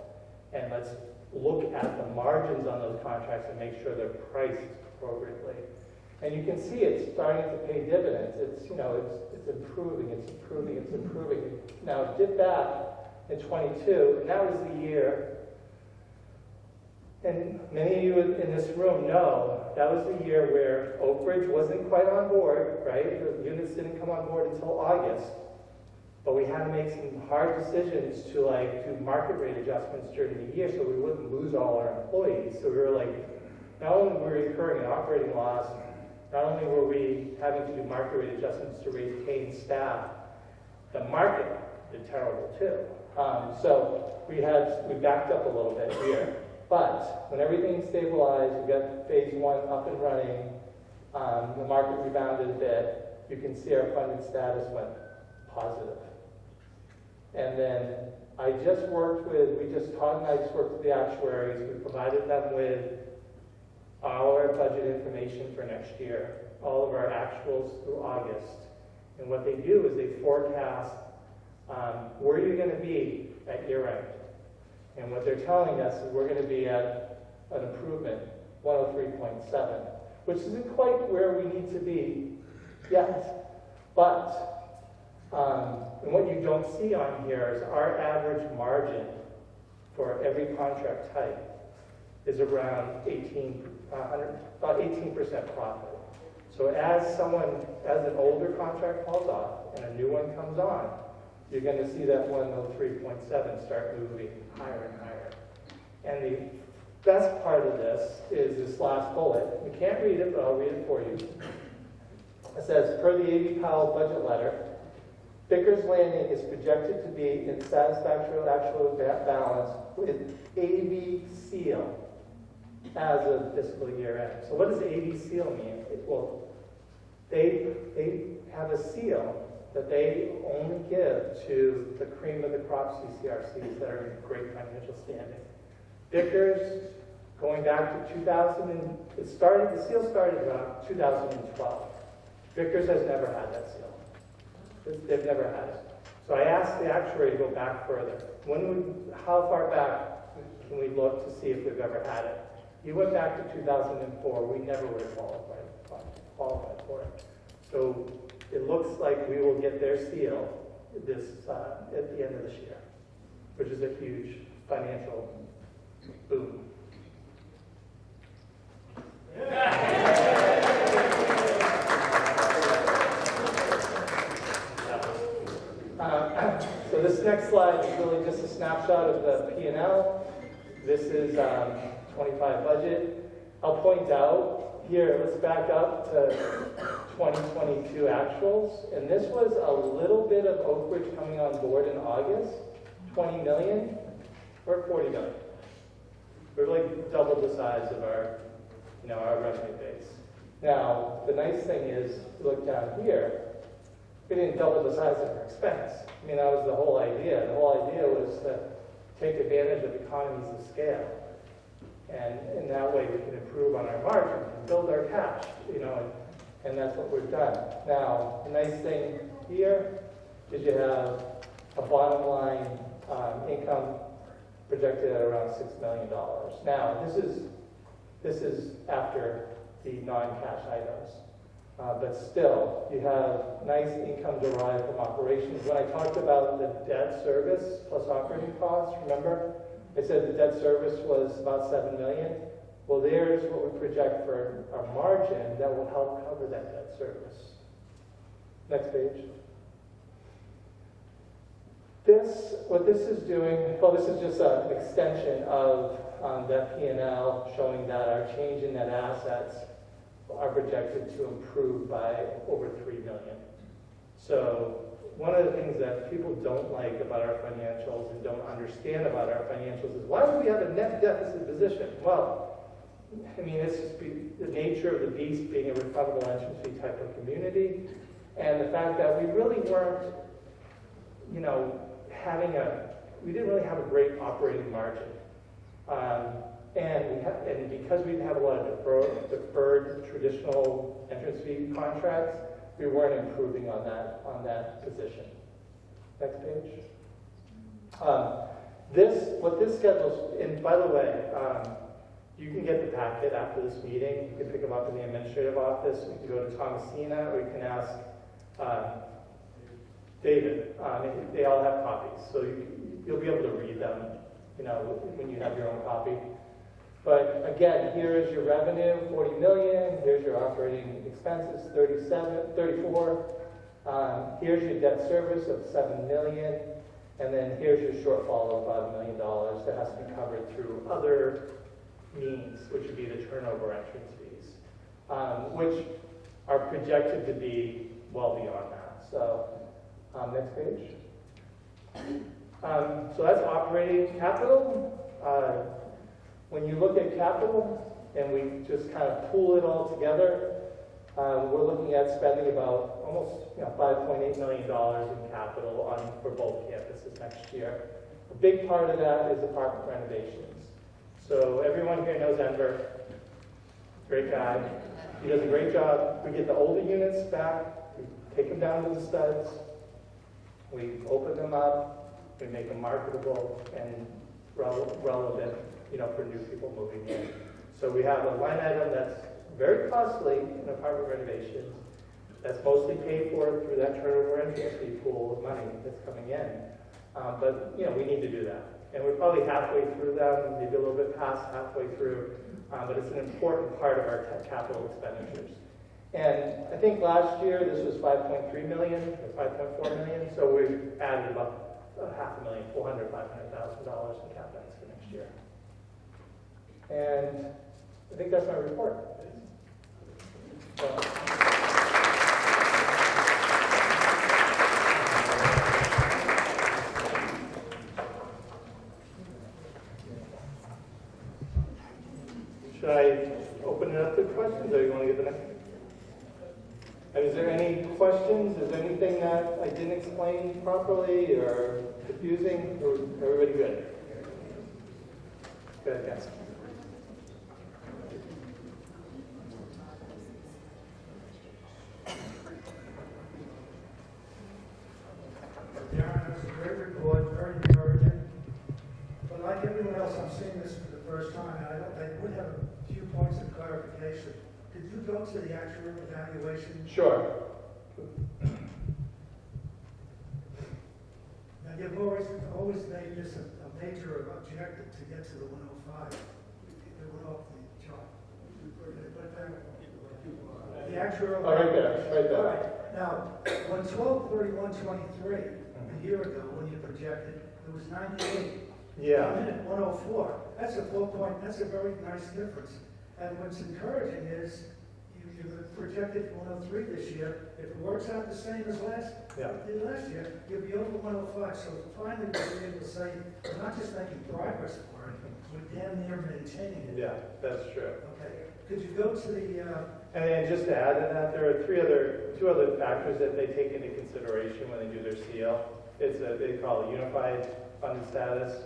and let's look at the margins on those contracts and make sure they're priced appropriately. And you can see it's starting to pay dividends. It's improving. Now dip back in 22, and that was the year And many of you in this room know that was the year where Oak Ridge wasn't quite on board, right? The units didn't come on board until August. But we had to make some hard decisions to do market rate adjustments during the year so we wouldn't lose all our employees. So we were not only were we incurring an operating loss, not only were we having to do market rate adjustments to retain staff, the market did terrible too. So we backed up a little bit here. But when everything stabilized, we got phase one up and running, the market rebounded a bit, you can see our funded status went positive. And then Todd and I just worked with the actuaries, we provided them with all our budget information for next year, all of our actuals through August. And what they do is they forecast where you're going to be at year end. And what they're telling us is we're going to be at an improvement, 103.7, which isn't quite where we need to be yet. But, and what you don't see on here is our average margin for every contract type is around about 18% profit. So as an older contract falls off and a new one comes on, you're going to see that 103.7 start moving higher and higher. And the best part of this is this last bullet. You can't read it, but I'll read it for you. It says, per the A.B. Powell budget letter, Vicar's Landing is projected to be in satisfactory actual balance with A.B. seal as of fiscal year end. So what does A.B. seal mean? Well, they have a seal that they only give to the cream of the crop CCRCs that are in great financial standing. Vickers, going back to the seal started around 2012. Vickers has never had that seal. They've never had it. So I asked the actuary to go back further. How far back can we look to see if we've ever had it? He went back to 2004. We never would have qualified for it. So it looks like we will get their seal at the end of this year, which is a huge financial boom. So this next slide is really just a snapshot of the P&L. This is 25 budget. I'll point out here, let's back up to 2022 actuals. And this was a little bit of Oak Ridge coming on board in August, 20 million or 40 million. We're like double the size of our revenue base. Now, the nice thing is, look down here, we didn't double the size of our expense. I mean, that was the whole idea. The whole idea was to take advantage of economies of scale. And in that way, we can improve on our margin and build our cash, and that's what we've done. Now, the nice thing here is you have a bottom line income projected at around $6 million. Now, this is after the non-cash items. But still, you have nice income derived from operations. When I talked about the debt service plus operating costs, remember? I said the debt service was about $7 million. Well, there's what we project for our margin that will help cover that debt service. Next page. What this is doing, this is just an extension of that P&L showing that our change in net assets are projected to improve by over $3 million. So one of the things that people don't like about our financials and don't understand about our financials is why would we have a net deficit position? Well, I mean, it's just the nature of the beast being a refundable entrance fee type of community, and the fact that we really weren't, we didn't really have a great operating margin. And because we didn't have a lot of deferred traditional entrance fee contracts, we weren't improving on that position. Next page. What this schedules, and by the way, you can get the packet after this meeting. You can pick them up in the administrative office. You can go to Thomasina, or you can ask David. They all have copies, so you'll be able to read them, when you have your own copy. But again, here is your revenue, 40 million. Here's your operating expenses, 34. Here's your debt service of 7 million. And then here's your shortfall of about $1 million that has to be covered through other means, which would be the turnover entrance fees, which are projected to be well beyond that. So, next page. So that's operating capital. When you look at capital, and we just kind of pool it all together, we're looking at spending about almost $5.8 million in capital for both campuses next year. A big part of that is apartment renovations. So everyone here knows Enver, great guy. He does a great job. We get the older units back, we take them down to the studs, we open them up, we make them marketable and relevant, for new people moving in. So we have a line item that's very costly in apartment renovations. That's mostly paid for through that turnover entrance fee pool of money that's coming in. But we need to do that. And we're probably halfway through them, maybe a little bit past halfway through. But it's an important part of our capital expenditures. And I think last year this was 5.3 million or 5.4 million. So we've added about $500,000 in capex for next year. And I think that's my report. Should I open it up to questions, or you want to get the next? Is there any questions? Is there anything that I didn't explain properly or confusing? Or everybody good? Good, yes. Darren, it was a great report, very encouraging. But like everyone else, I'm seeing this for the first time, and I would have a few points of clarification. Did you go to the actual evaluation? Sure. Now, you've always made this a major objective to get to the 105. It went off the chart. The actual. Oh, right there, right there. All right. Now, when 12/31/23, a year ago, when you projected, it was 98. Yeah. And then at 104. That's a 4 point. That's a very nice difference. And what's encouraging is you projected 103 this year. If it works out the same as last year, you'll be over 105. So finally, we'll be able to say we're not just making progress for it, we're damn near maintaining it. Yeah, that's true. Okay. Could you go to the? And then just to add to that, there are two other factors that they take into consideration when they do their CO. They call it unified funded status,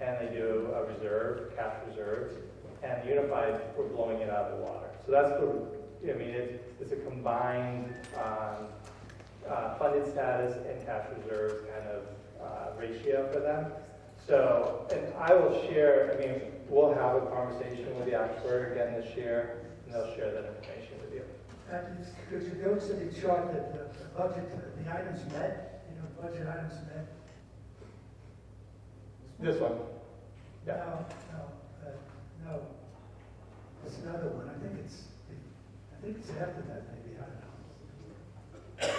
and they do a reserve, cash reserves. And unified, we're blowing it out of the water. So that's it's a combined funded status and cash reserves kind of ratio for them. So, and I will share, we'll have a conversation with the actuary again this year, and they'll share that information with you. Could you go to the chart that the budget, the items met, budget items met? This one? Yeah. No. It's another one. I think it's after that, maybe. I don't know.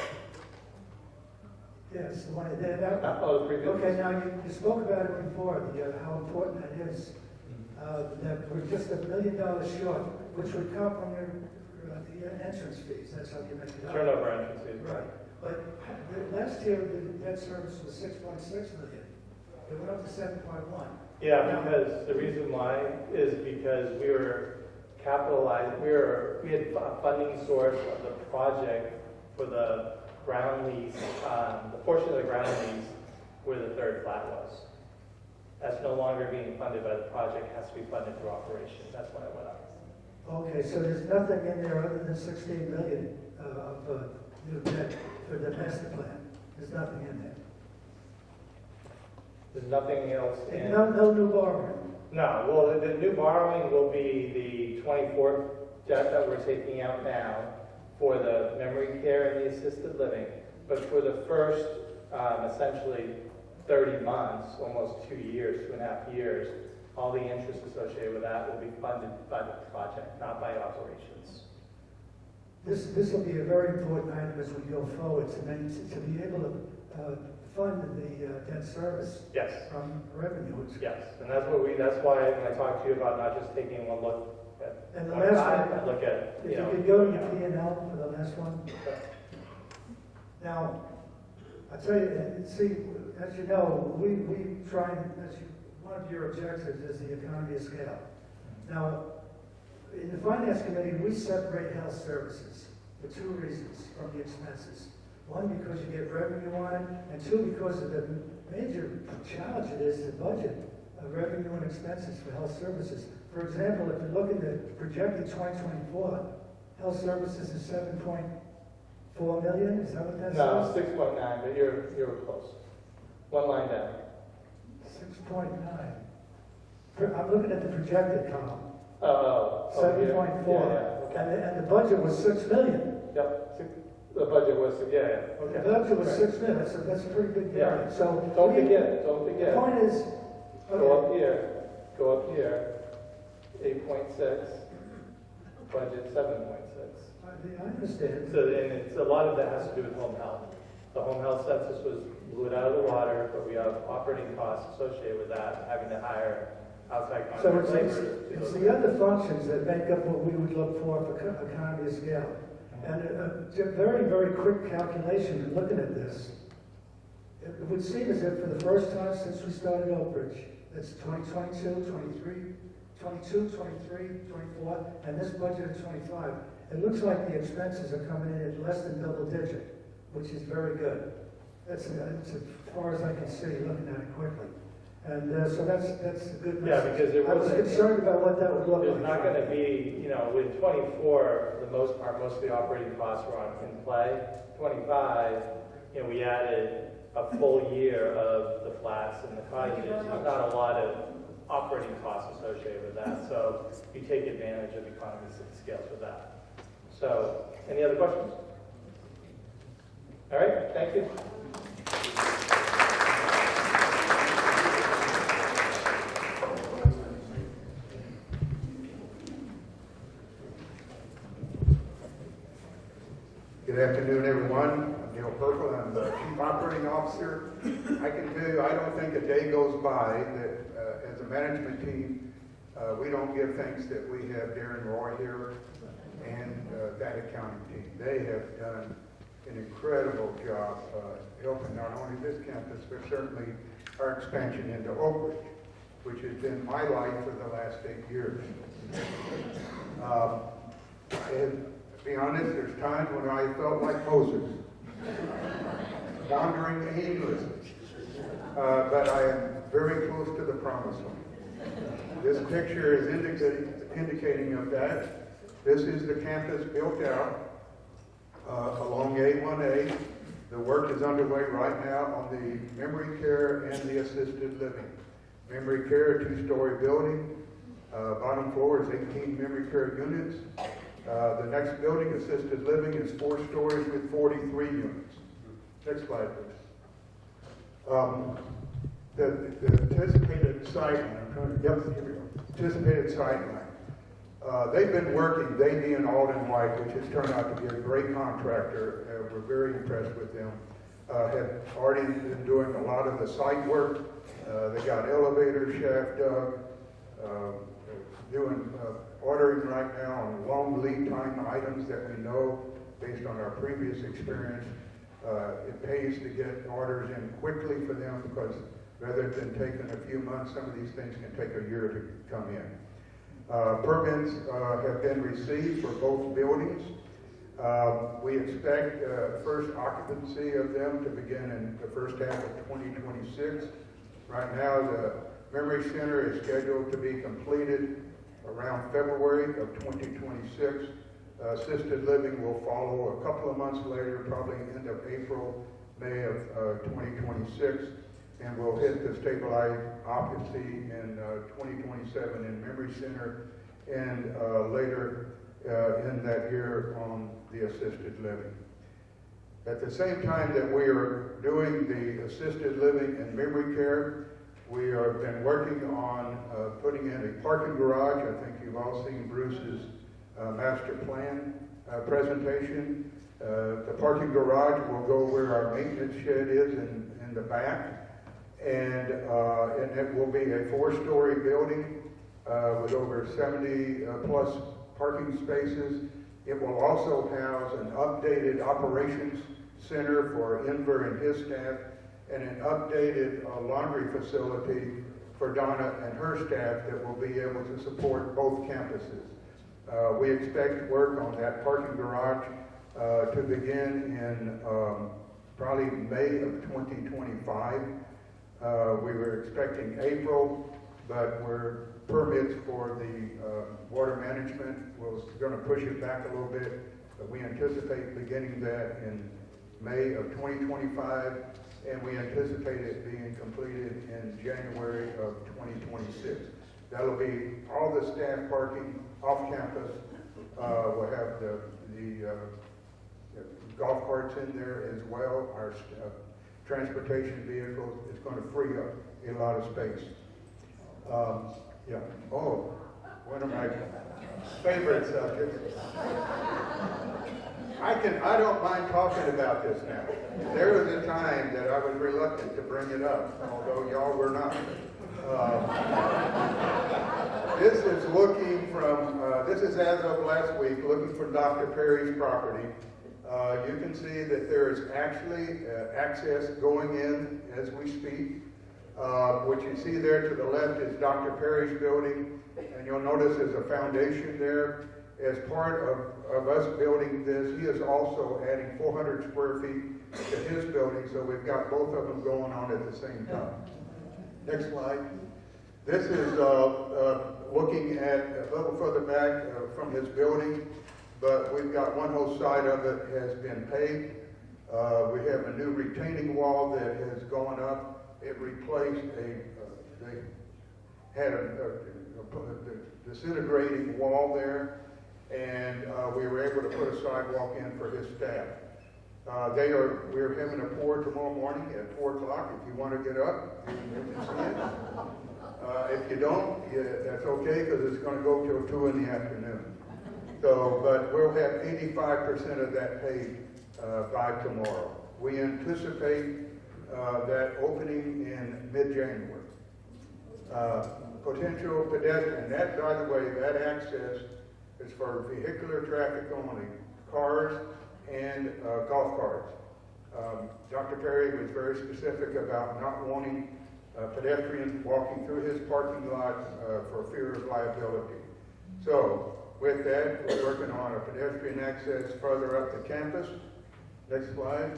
Yes, the one that. Oh, the previous. Okay, now you spoke about it before, how important that is. That we're just $1 million short, which would come from the entrance fees. That's how you make it up. Turnover entrance fees. Right. But last year, the debt service was 6.6 million. It went up to 7.1. Yeah, because the reason why is because we were capitalized. We had a funding source of the project for the ground lease, the portion of the ground lease where the third flat was. That's no longer being funded by the project. It has to be funded through operations. That's why it went up. Okay, so there's nothing in there other than 16 million of new debt for the master plan. There's nothing in there. There's nothing else in. No new borrowing. No, well, the new borrowing will be the 24th debt that we're taking out now for the memory care and the assisted living. But for the first, essentially, 30 months, almost 2 years, 2.5 years, all the interest associated with that will be funded by the project, not by operations. This will be a very important item as we go forward, to be able to fund the debt service Yes. from revenue. Yes, and that's why when I talked to you about not just taking one look at And the one last time, one, I look at, If you know. you could go to your P&L for the last one. Now, I tell you, see, as you know, we try, one of your objectives is the economy of scale. Now, in the Finance Committee, we separate health services for two reasons from the expenses. One, because you get revenue on it, and two, because of the major challenge it is to budget revenue and expenses for health services. For example, if you look at the projected 2024, health services is 7.4 million, is that what that No, says? 6.9, but you're close. One line down. 6.9. I'm looking at the projected column. Oh, 7.4. Yeah, okay. And the budget was 6 million. Yep, the budget was, yeah, The okay. budget was Right. 6 million, that's a pretty big Yeah. variance. So Don't we- forget. The point is, Go okay, up here, 8.6, budget 7.6. I understand. So, and it's, a lot of that has to do with home health. The home health census blew it out of the water, but we have operating costs associated with that, having to hire outside So contract labor. it's the other functions that make up what we would look for economy of scale. And a very, very quick calculation in looking at this, it would seem as if for the first time since we started Oak Ridge, that's 2022, 23, 22, 23, 24, and this budget of 25, it looks like the expenses are coming in at less than double digit, which is very good. That's as far as I can see, looking at it quickly. And so that's a good Yeah, message. because it I was wasn't- concerned about what that would look like. There's not going to be, with 24, the most part, most of the operating costs were in play. 25, we added a full year of the flats and the cottages. There's not a lot of operating costs associated with that, so you take advantage of economies of scale with that. So, any other questions? All right, thank you. Good afternoon, everyone. I'm Neil Purple. I'm the Chief Operating Officer. I can tell you, I don't think a day goes by that as a management team, we don't give thanks that we have Darren Roy here and that accounting team. They have done an incredible job helping not only this campus, but certainly our expansion into Oak Ridge, which has been my life for the last 8 years. And to be honest, there's times when I felt like Moses, wandering aimlessly. But I am very close to the promised land. This picture is indicating of that. This is the campus built out along A1A. The work is underway right now on the memory care and the assisted living. Memory care, a 2-story building. Bottom floor is 18 memory care units. The next building, assisted living, is 4 stories with 43 units. Next slide, please. The anticipated sightline, here we go. Anticipated sightline. They've been working, they being Alden White, which has turned out to be a great contractor. We're very impressed with them. Have already been doing a lot of the site work. They got elevator shaft dug, doing ordering right now on long lead time items that we know based on our previous experience. It pays to get orders in quickly for them because rather than taking a few months, some of these things can take a year to come in. Permits have been received for both buildings. We expect first occupancy of them to begin in the first half of 2026. Right now, the Memory Center is scheduled to be completed around February of 2026. Assisted living will follow a couple of months later, probably end of April, May of 2026, and we'll hit the stabilized occupancy in 2027 in Memory Center and later in that year on the assisted living. At the same time that we are doing the assisted living and memory care, We have been working on putting in a parking garage. I think you've all seen Bruce's master plan presentation. The parking garage will go where our maintenance shed is in the back. And it will be a 4-story building with over 70 plus parking spaces. It will also house an updated operations center for Enver and his staff, and an updated laundry facility for Donna and her staff that will be able to support both campuses. We expect work on that parking garage to begin in probably May of 2025. We were expecting April, but permits for the water management was going to push it back a little bit, but we anticipate beginning that in May of 2025, and we anticipate it being completed in January of 2026. That'll be all the staff parking off campus. We'll have the golf carts in there as well. Our transportation vehicles is going to free up a lot of space. Yeah. Oh, one of my favorite subjects. I don't mind talking about this now. There was a time that I was reluctant to bring it up, although y'all were not. This is looking from, this is as of last week, looking from Dr. Perry's property. You can see that there is actually access going in as we speak. What you see there to the left is Dr. Perry's building, and you'll notice there's a foundation there. As part of us building this, he is also adding 400 square feet to his building, so we've got both of them going on at the same time. Next slide. This is looking at a little further back from his building, but we've got one whole side of it has been paved. We have a new retaining wall that has gone up. It replaced they had a disintegrating wall there, and we were able to put a sidewalk in for his staff. We're having a pour tomorrow morning at 4 o'clock. If you want to get up, you can see it. If you don't, that's okay, because it's going to go till 2 in the afternoon. So, but we'll have 85% of that paid by tomorrow. We anticipate that opening in mid-January. Potential pedestrian, that, by the way, that access is for vehicular traffic only, cars and golf carts. Dr. Perry was very specific about not wanting pedestrians walking through his parking lot for fear of liability. So, with that, we're working on a pedestrian access further up the campus. Next slide.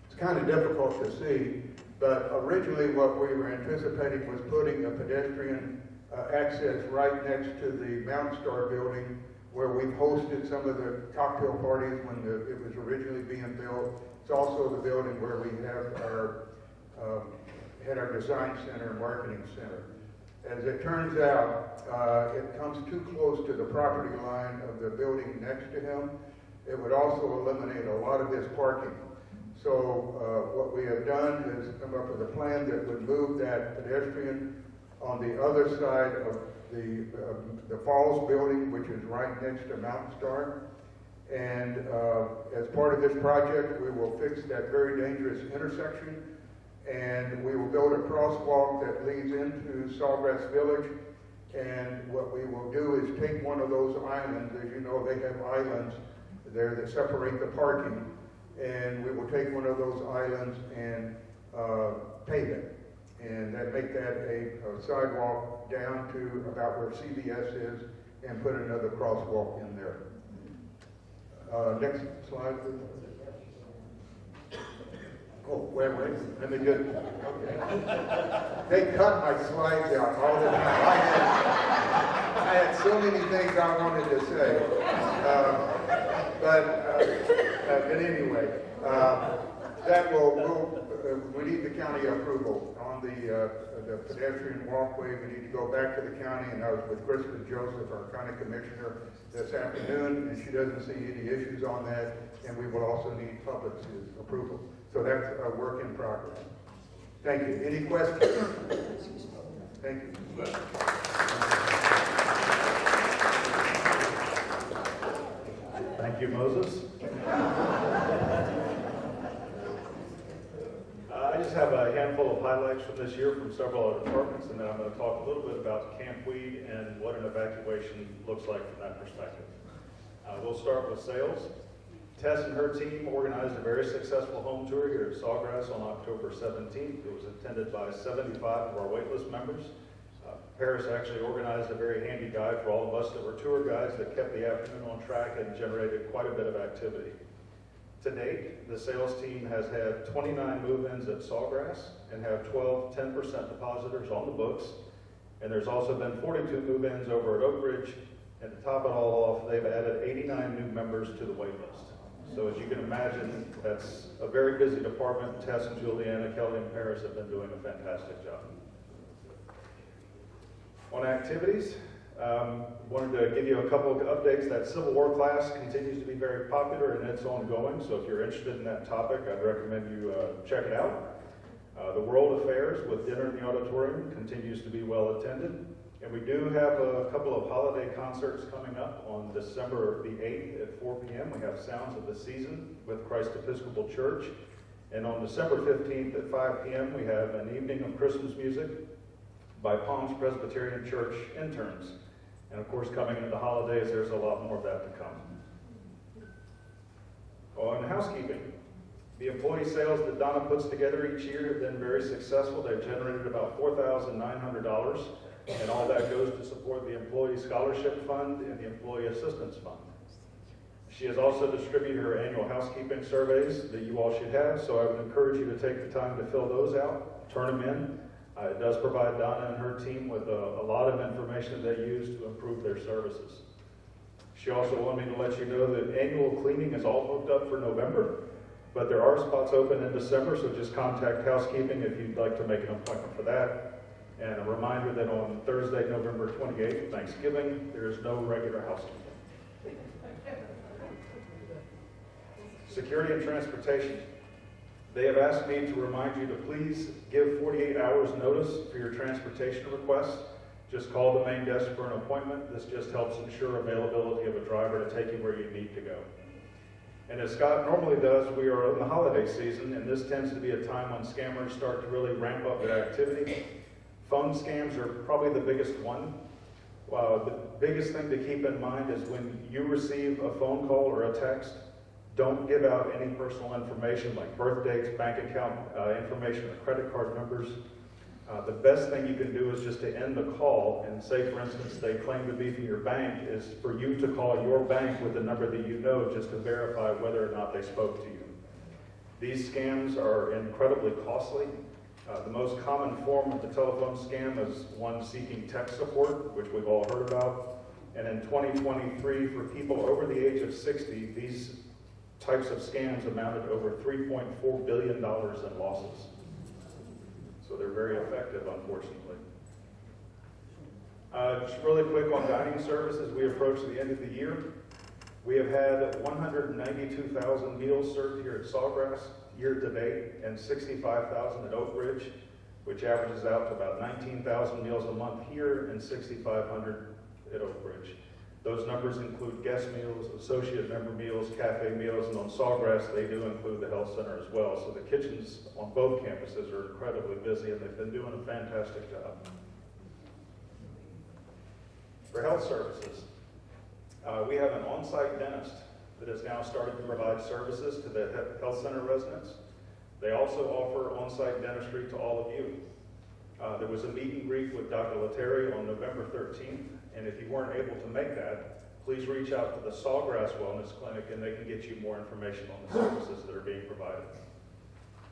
It's kind of difficult to see, but originally what we were anticipating was putting a pedestrian access right next to the Mount Star building, where we've hosted some of the cocktail parties when it was originally being built. It's also the building where we have our design center and marketing center. As it turns out, it comes too close to the property line of the building next to him. It would also eliminate a lot of his parking. So what we have done is come up with a plan that would move that pedestrian on the other side of the Falls building, which is right next to Mountain Star. And as part of this project, we will fix that very dangerous intersection, and we will build a crosswalk that leads into Sawgrass Village. And what we will do is take one of those islands. As you know, they have islands there that separate the parking, and we will take one of those islands and pave it, and make that a sidewalk down to about where CVS is, and put another crosswalk in there. Next slide, please. Oh, wait, let me just, okay. They cut my slides out all the time. I had so many things I wanted to say. But anyway, that we need the county approval on the pedestrian walkway. We need to go back to the county, and I was with Kristen Joseph, our county commissioner, this afternoon, and she doesn't see any issues on that, and we will also need public's approval. So that's a work in progress. Thank you. Any questions? Thank you. Thank you, Moses. I just have a handful of highlights from this year from several other departments, and then I'm going to talk a little bit about Camp Weed and what an evacuation looks like from that perspective. We'll start with sales. Tess and her team organized a very successful home tour here at Sawgrass on October 17th. It was attended by 75 of our waitlist members. Paris actually organized a very handy guide for all of us that were tour guides that kept the afternoon on track and generated quite a bit of activity. To date, the sales team has had 29 move-ins at Sawgrass and have 12 10% depositors on the books. And there's also been 42 move-ins over at Oak Ridge. And to top it all off, they've added 89 new members to the wait list. So as you can imagine, that's a very busy department. Tess and Juliana, Kelly and Paris have been doing a fantastic job. On activities, wanted to give you a couple of updates. That Civil War class continues to be very popular and it's ongoing. So if you're interested in that topic, I'd recommend you check it out. The World Affairs with dinner in the auditorium continues to be well attended. And we do have a couple of holiday concerts coming up on December the 8th at 4 p.m. We have Sounds of the Season with Christ Episcopal Church. And on December 15th at 5 p.m. we have an evening of Christmas music by Palms Presbyterian Church interns. And of course, coming into the holidays, there's a lot more of that to come. On housekeeping, the employee sales that Donna puts together each year have been very successful. They've generated about $4,900. And all that goes to support the Employee Scholarship Fund and the Employee Assistance Fund. She has also distributed her annual housekeeping surveys that you all should have, so I would encourage you to take the time to fill those out, turn them in. It does provide Donna and her team with a lot of information that they use to improve their services. She also wanted me to let you know that annual cleaning is all booked up for November, but there are spots open in December, so just contact housekeeping if you'd like to make an appointment for that. And a reminder that on Thursday, November 28th, Thanksgiving, there is no regular housekeeping. Security and transportation. They have asked me to remind you to please give 48 hours notice for your transportation requests. Just call the main desk for an appointment. This just helps ensure availability of a driver to take you where you need to go. And as Scott normally does, we are in the holiday season, and this tends to be a time when scammers start to really ramp up their activity. Phone scams are probably the biggest one. The biggest thing to keep in mind is when you receive a phone call or a text, don't give out any personal information like birth dates, bank account information, or credit card numbers. The best thing you can do is just to end the call and say, for instance, they claim to be from your bank, is for you to call your bank with a number that you know just to verify whether or not they spoke to you. These scams are incredibly costly. The most common form of the telephone scam is one seeking tech support, which we've all heard about. And in 2023, for people over the age of 60, these types of scams amounted to over $3.4 billion in losses. So they're very effective, unfortunately. Just really quick on dining services, we approach the end of the year. We have had 192,000 meals served here at Sawgrass year to date, and 65,000 at Oak Ridge, which averages out to about 19,000 meals a month here and 6,500 at Oak Ridge. Those numbers include guest meals, associate member meals, cafe meals, and on Sawgrass they do include the health center as well. So the kitchens on both campuses are incredibly busy and they've been doing a fantastic job. For health services, we have an on-site dentist that has now started to provide services to the health center residents. They also offer on-site dentistry to all of you. There was a meet and greet with Dr. Letary on November 13th, and if you weren't able to make that, please reach out to the Sawgrass Wellness Clinic and they can get you more information on the services that are being provided.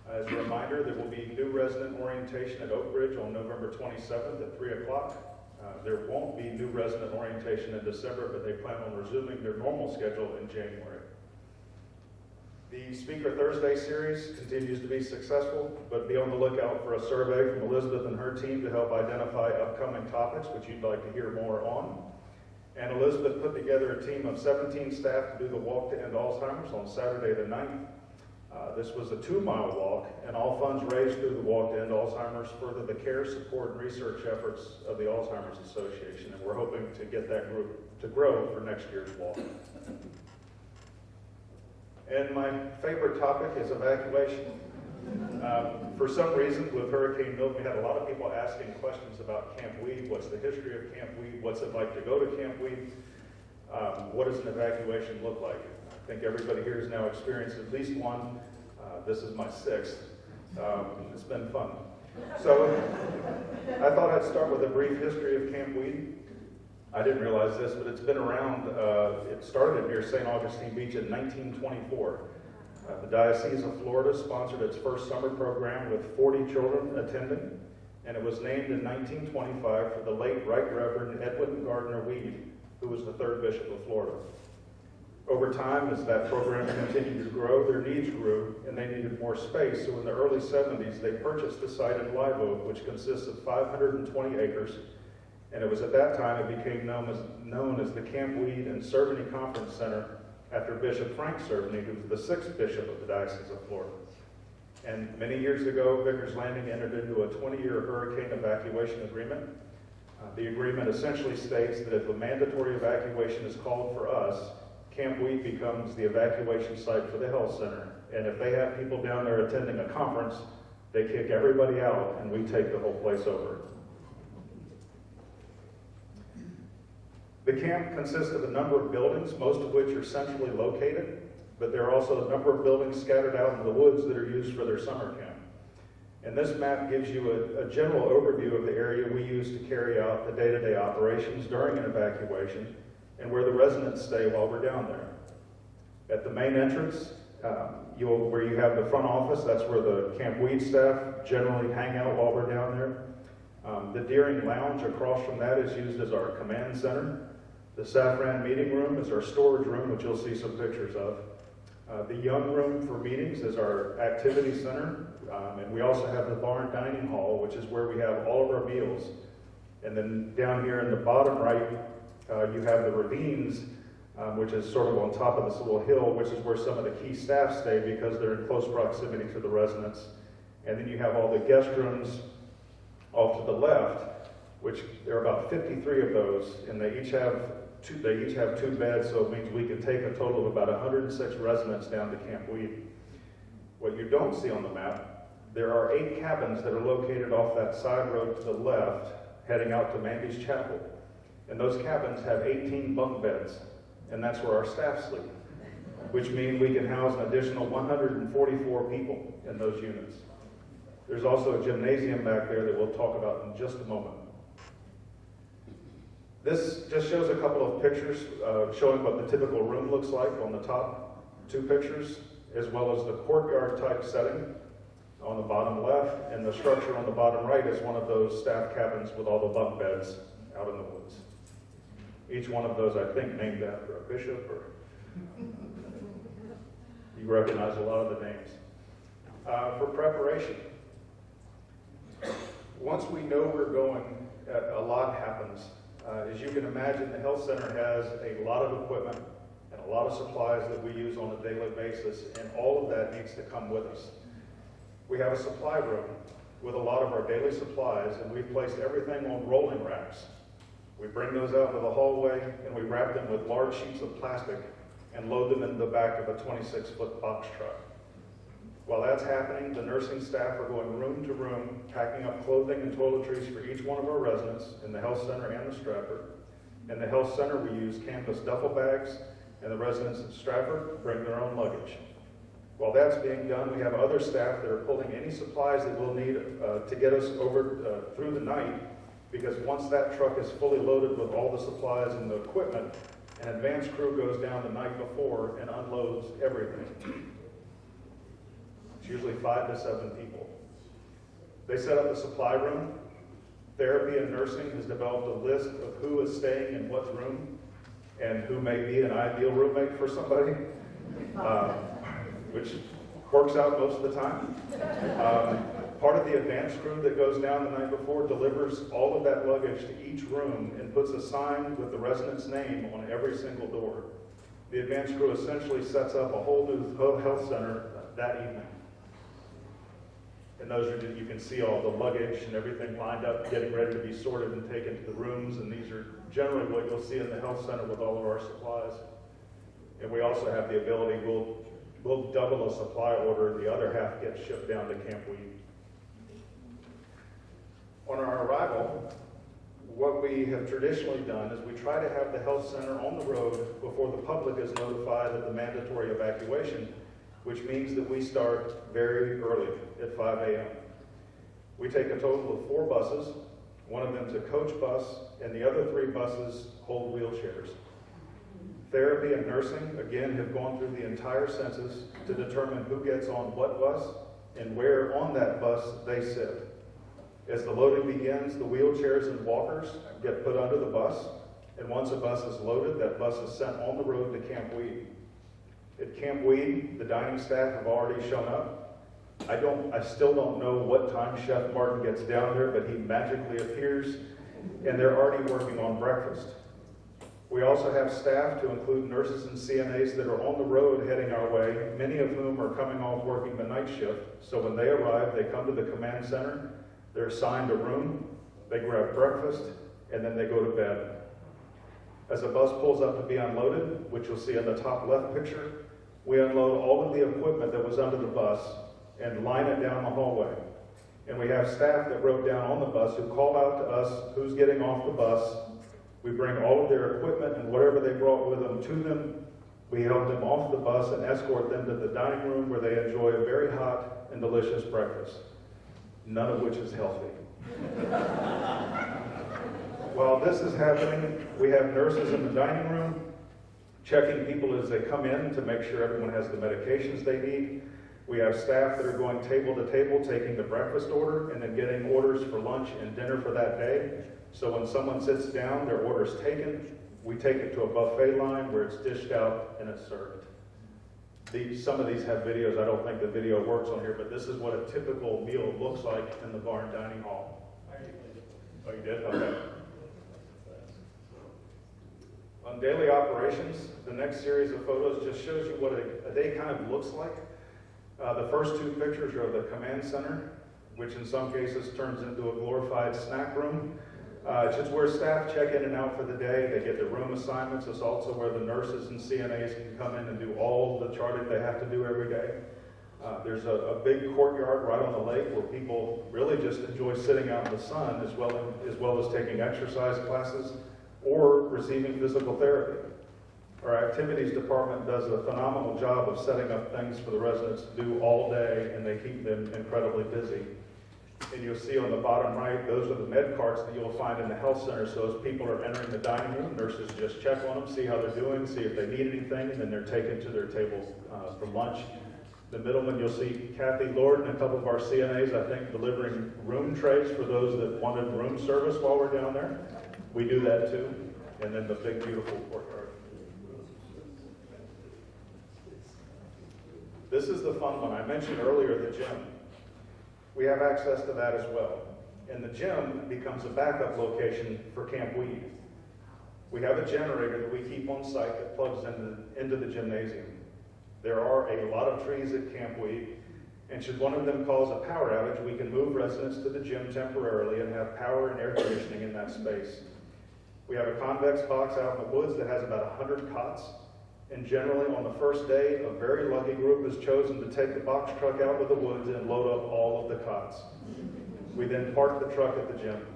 As a reminder, there will be new resident orientation at Oak Ridge on November 27th at 3 o'clock. There won't be new resident orientation in December, but they plan on resuming their normal schedule in January. The Speaker Thursday series continues to be successful, but be on the lookout for a survey from Elizabeth and her team to help identify upcoming topics which you'd like to hear more on. And Elizabeth put together a team of 17 staff to do the Walk to End Alzheimer's on Saturday the 9th. This was a 2-mile walk, and all funds raised through the walk to end Alzheimer's further the care, support, and research efforts of the Alzheimer's Association, and we're hoping to get that group to grow for next year's walk. And my favorite topic is evacuation. For some reason, with Hurricane Milton, we had a lot of people asking questions about Camp Weed. What's the history of Camp Weed? What's it like to go to Camp Weed? What does an evacuation look like? I think everybody here has now experienced at least one. This is my 6th. It's been fun. So I thought I'd start with a brief history of Camp Weed. I didn't realize this, but it's been around. It started near St. Augustine Beach in 1924. The Diocese of Florida sponsored its first summer program with 40 children attending, and it was named in 1925 for the late Right Reverend Edwin Gardner Weed, who was the 3rd Bishop of Florida. Over time, as that program continued to grow, their needs grew, and they needed more space. So in the early 70s, they purchased the site in Live Oak, which consists of 520 acres. And it was at that time it became known as the Camp Weed and Cerveny Conference Center after Bishop Frank Cerveny, who was the 6th Bishop of the Diocese of Florida. And many years ago, Vicar's Landing entered into a 20-year hurricane evacuation agreement. The agreement essentially states that if a mandatory evacuation is called for us, Camp Weed becomes the evacuation site for the health center. And if they have people down there attending a conference, they kick everybody out and we take the whole place over. The camp consists of a number of buildings, most of which are centrally located, but there are also a number of buildings scattered out in the woods that are used for their summer camp. And this map gives you a general overview of the area we use to carry out the day-to-day operations during an evacuation, and where the residents stay while we're down there. At the main entrance, where you have the front office, that's where the Camp Weed staff generally hang out while we're down there. The Deering Lounge across from that is used as our command center. The Safran meeting room is our storage room, which you'll see some pictures of. The Young Room for meetings is our activity center. And we also have the barn dining hall, which is where we have all of our meals. And then down here in the bottom right, you have the ravines, which is sort of on top of this little hill, which is where some of the key staff stay because they're in close proximity to the residents. And then you have all the guest rooms off to the left, which there are about 53 of those, and they each have two beds, so it means we can take a total of about 106 residents down to Camp Weed. What you don't see on the map, there are 8 cabins that are located off that side road to the left, heading out to Mandy's Chapel. And those cabins have 18 bunk beds, and that's where our staff sleep, which means we can house an additional 144 people in those units. There's also a gymnasium back there that we'll talk about in just a moment. This just shows a couple of pictures showing what the typical room looks like on the top 2 pictures, as well as the courtyard type setting on the bottom left, and the structure on the bottom right is one of those staff cabins with all the bunk beds out in the woods. Each one of those, I think, named after a bishop, or you recognize a lot of the names. For preparation, once we know we're going, a lot happens. As you can imagine, the health center has a lot of equipment and a lot of supplies that we use on a daily basis, and all of that needs to come with us. We have a supply room with a lot of our daily supplies, and we've placed everything on rolling racks. We bring those out into the hallway, and we wrap them with large sheets of plastic and load them in the back of a 26-foot box truck. While that's happening, the nursing staff are going room to room, packing up clothing and toiletries for each one of our residents in the health center and the Stratford. In the health center, we use canvas duffel bags, and the residents at Stratford bring their own luggage. While that's being done, we have other staff that are pulling any supplies that we'll need to get us over through the night, because once that truck is fully loaded with all the supplies and the equipment, an advance crew goes down the night before and unloads everything. It's usually 5 to 7 people. They set up the supply room. Therapy and nursing has developed a list of who is staying in what room and who may be an ideal roommate for somebody, which works out most of the time. Part of the advance crew that goes down the night before delivers all of that luggage to each room and puts a sign with the resident's name on every single door. The advance crew essentially sets up a whole new health center that evening. And those are, you can see all the luggage and everything lined up, getting ready to be sorted and taken to the rooms. And these are generally what you'll see in the health center with all of our supplies. And we also have the ability, we'll double a supply order, the other half gets shipped down to Camp Weed. On our arrival, what we have traditionally done is we try to have the health center on the road before the public is notified of the mandatory evacuation, which means that we start very early at 5 a.m. We take a total of 4 buses. One of them's a coach bus, and the other 3 buses hold wheelchairs. Therapy and nursing, again, have gone through the entire census to determine who gets on what bus and where on that bus they sit. As the loading begins, the wheelchairs and walkers get put under the bus, and once a bus is loaded, that bus is sent on the road to Camp Weed. At Camp Weed, the dining staff have already shown up. I still don't know what time Chef Martin gets down there, but he magically appears, and they're already working on breakfast. We also have staff, to include nurses and CNAs, that are on the road heading our way, many of whom are coming off working the night shift. So when they arrive, they come to the command center, they're assigned a room, they grab breakfast, and then they go to bed. As a bus pulls up to be unloaded, which you'll see in the top left picture, we unload all of the equipment that was under the bus and line it down the hallway. And we have staff that rode down on the bus who call out to us who's getting off the bus. We bring all of their equipment and whatever they brought with them to them. We help them off the bus and escort them to the dining room where they enjoy a very hot and delicious breakfast, none of which is healthy. While this is happening, we have nurses in the dining room checking people as they come in to make sure everyone has the medications they need. We have staff that are going table to table, taking the breakfast order and then getting orders for lunch and dinner for that day. So when someone sits down, their order's taken, we take it to a buffet line where it's dished out and it's served. Some of these have videos. I don't think the video works on here, but this is what a typical meal looks like in the barn dining hall. Oh, you did? Okay. On daily operations, the next series of photos just shows you what a day kind of looks like. The first 2 pictures are of the command center, which in some cases turns into a glorified snack room. It's just where staff check in and out for the day. They get their room assignments. It's also where the nurses and CNAs can come in and do all the charting they have to do every day. There's a big courtyard right on the lake where people really just enjoy sitting out in the sun as well as taking exercise classes or receiving physical therapy. Our activities department does a phenomenal job of setting up things for the residents to do all day, and they keep them incredibly busy. And you'll see on the bottom right, those are the med carts that you'll find in the health center. So as people are entering the dining room, nurses just check on them, see how they're doing, see if they need anything, and then they're taken to their tables for lunch. The middleman, you'll see Kathy Lord and a couple of our CNAs, I think, delivering room trays for those that wanted room service while we're down there. We do that too. And then the big, beautiful courtyard. This is the fun one. I mentioned earlier the gym. We have access to that as well. And the gym becomes a backup location for Camp Weed. We have a generator that we keep on site that plugs into the gymnasium. There are a lot of trees at Camp Weed, and should one of them cause a power outage, we can move residents to the gym temporarily and have power and air conditioning in that space. We have a convex box out in the woods that has about 100 cots. And generally, on the first day, a very lucky group is chosen to take the box truck out of the woods and load up all of the cots. We then park the truck at the gym.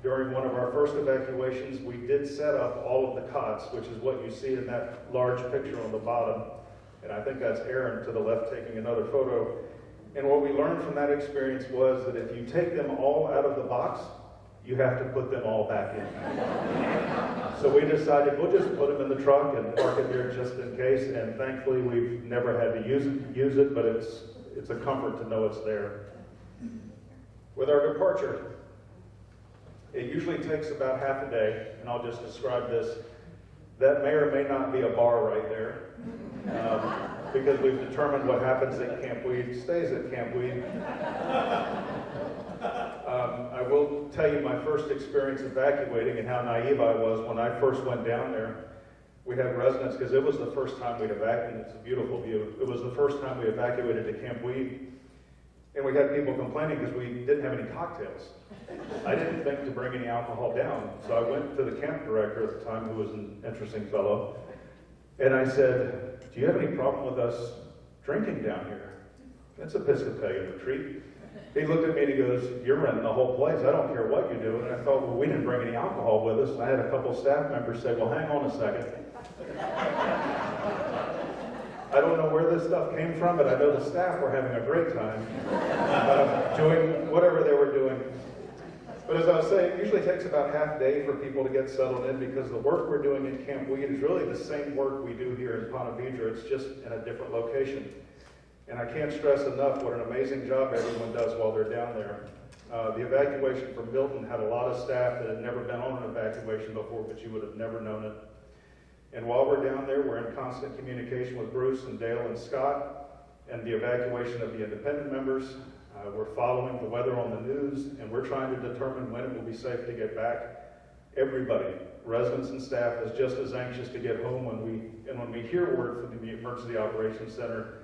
During one of our first evacuations, we did set up all of the cots, which is what you see in that large picture on the bottom. And I think that's Aaron to the left taking another photo. And what we learned from that experience was that if you take them all out of the box, you have to put them all back in. So we decided we'll just put them in the truck and park it here just in case, and thankfully we've never had to use it, but it's a comfort to know it's there. With our departure, it usually takes about half a day, and I'll just describe this. That may or may not be a bar right there, because we've determined what happens at Camp Weed stays at Camp Weed. I will tell you my first experience evacuating and how naive I was when I first went down there. we had residents, because it was the first time we'd evacuated, it's a beautiful view, it was the first time we evacuated to Camp Weed, and we had people complaining because we didn't have any cocktails. I didn't think to bring any alcohol down, so I went to the camp director at the time, who was an interesting fellow, and I said, do you have any problem with us drinking down here? It's an Episcopalian retreat. He looked at me and he goes, you're renting the whole place. I don't care what you do. And I thought, well, we didn't bring any alcohol with us. And I had a couple staff members say, well, hang on a second. I don't know where this stuff came from, but I know the staff were having a great time doing whatever they were doing. But as I was saying, it usually takes about half a day for people to get settled in, because the work we're doing in Camp Weed is really the same work we do here in Ponte Vedra. It's just in a different location. And I can't stress enough what an amazing job everyone does while they're down there. The evacuation from Milton had a lot of staff that had never been on an evacuation before, but you would have never known it. And while we're down there, we're in constant communication with Bruce and Dale and Scott, and the evacuation of the independent members. We're following the weather on the news, and we're trying to determine when it will be safe to get back. Everybody, residents and staff, is just as anxious to get home when we hear word from the Emergency Operations Center.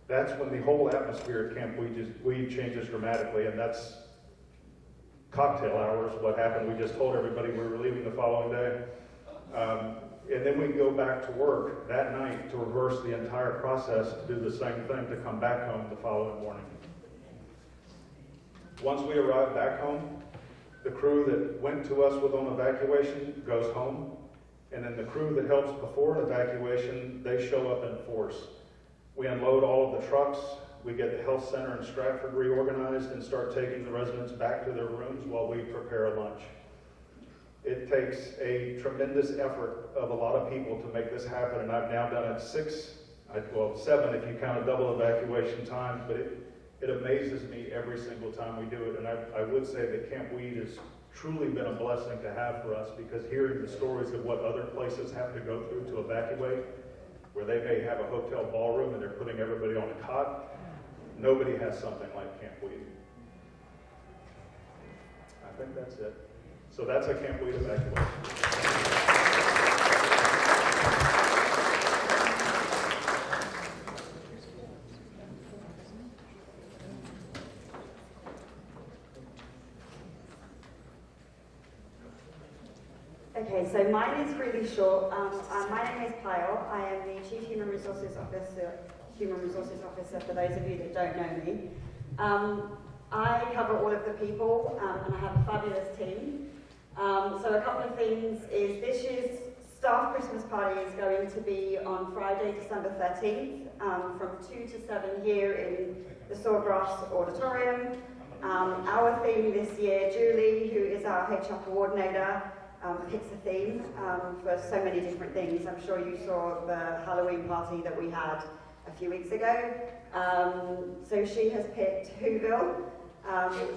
That's when the whole atmosphere at Camp Weed changes dramatically, and that's cocktail hours. What happened, we just told everybody we were leaving the following day. And then we go back to work that night to reverse the entire process, to do the same thing, to come back home the following morning. Once we arrive back home, the crew that went to us with on evacuation goes home, and then the crew that helps before an evacuation, they show up in force. We unload all of the trucks, we get the health center in Stratford reorganized, and start taking the residents back to their rooms while we prepare a lunch. It takes a tremendous effort of a lot of people to make this happen, and I've now done it 7 if you count a double evacuation times, but it amazes me every single time we do it. And I would say that Camp Weed has truly been a blessing to have for us, because hearing the stories of what other places have to go through to evacuate, where they may have a hotel ballroom and they're putting everybody on a cot, nobody has something like Camp Weed. I think that's it. So that's a Camp Weed evacuation. Okay, so mine is really short. My name is Pyle. I am the Chief Human Resources Officer for those of you that don't know me. I cover all of the people, and I have a fabulous team. So a couple of things is this year's staff Christmas party is going to be on Friday, December 13th, from 2 to 7 here in the Sawgrass Auditorium. Our theme this year, Julie, who is our HR coordinator, picks a theme for so many different things. I'm sure you saw the Halloween party that we had a few weeks ago. So she has picked Whoville.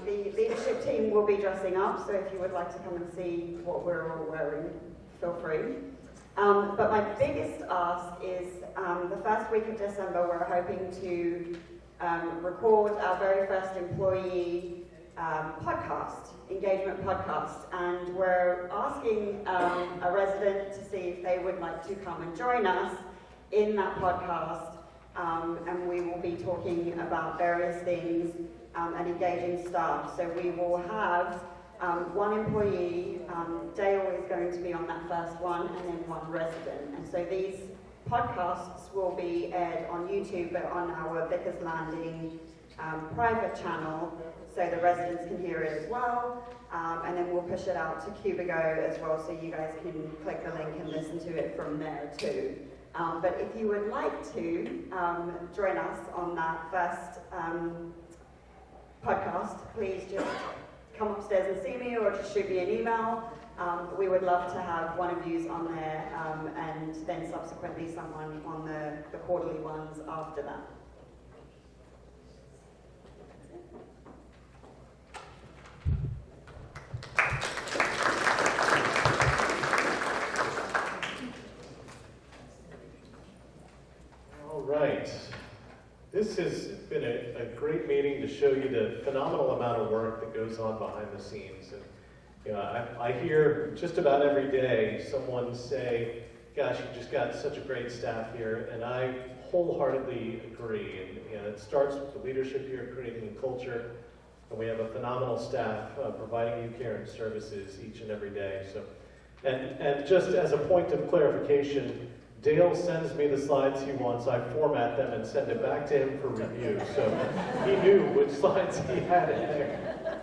The leadership team will be dressing up, so if you would like to come and see what we're all wearing, feel free. But my biggest ask is the first week of December, we're hoping to record our very first employee engagement podcast, and we're asking a resident to see if they would like to come and join us in that podcast, and we will be talking about various things and engaging staff. So we will have one employee, Dale is going to be on that first one, and then one resident. And so these podcasts will be aired on YouTube, but on our Vicar's Landing private channel, so the residents can hear it as well, and then we'll push it out to Cubigo as well, so you guys can click the link and listen to it from there too. But if you would like to join us on that first podcast, please just come upstairs and see me, or just shoot me an email. We would love to have one of you on there, and then subsequently someone on the quarterly ones after that. All right. This has been a great meeting to show you the phenomenal amount of work that goes on behind the scenes. And I hear just about every day someone say, gosh, you just got such a great staff here, and I wholeheartedly agree. And it starts with the leadership here, creating the culture, and we have a phenomenal staff providing you care and services each and every day. So, and just as a point of clarification, Dale sends me the slides he wants. I format them and send it back to him for review. So he knew which slides he had in there.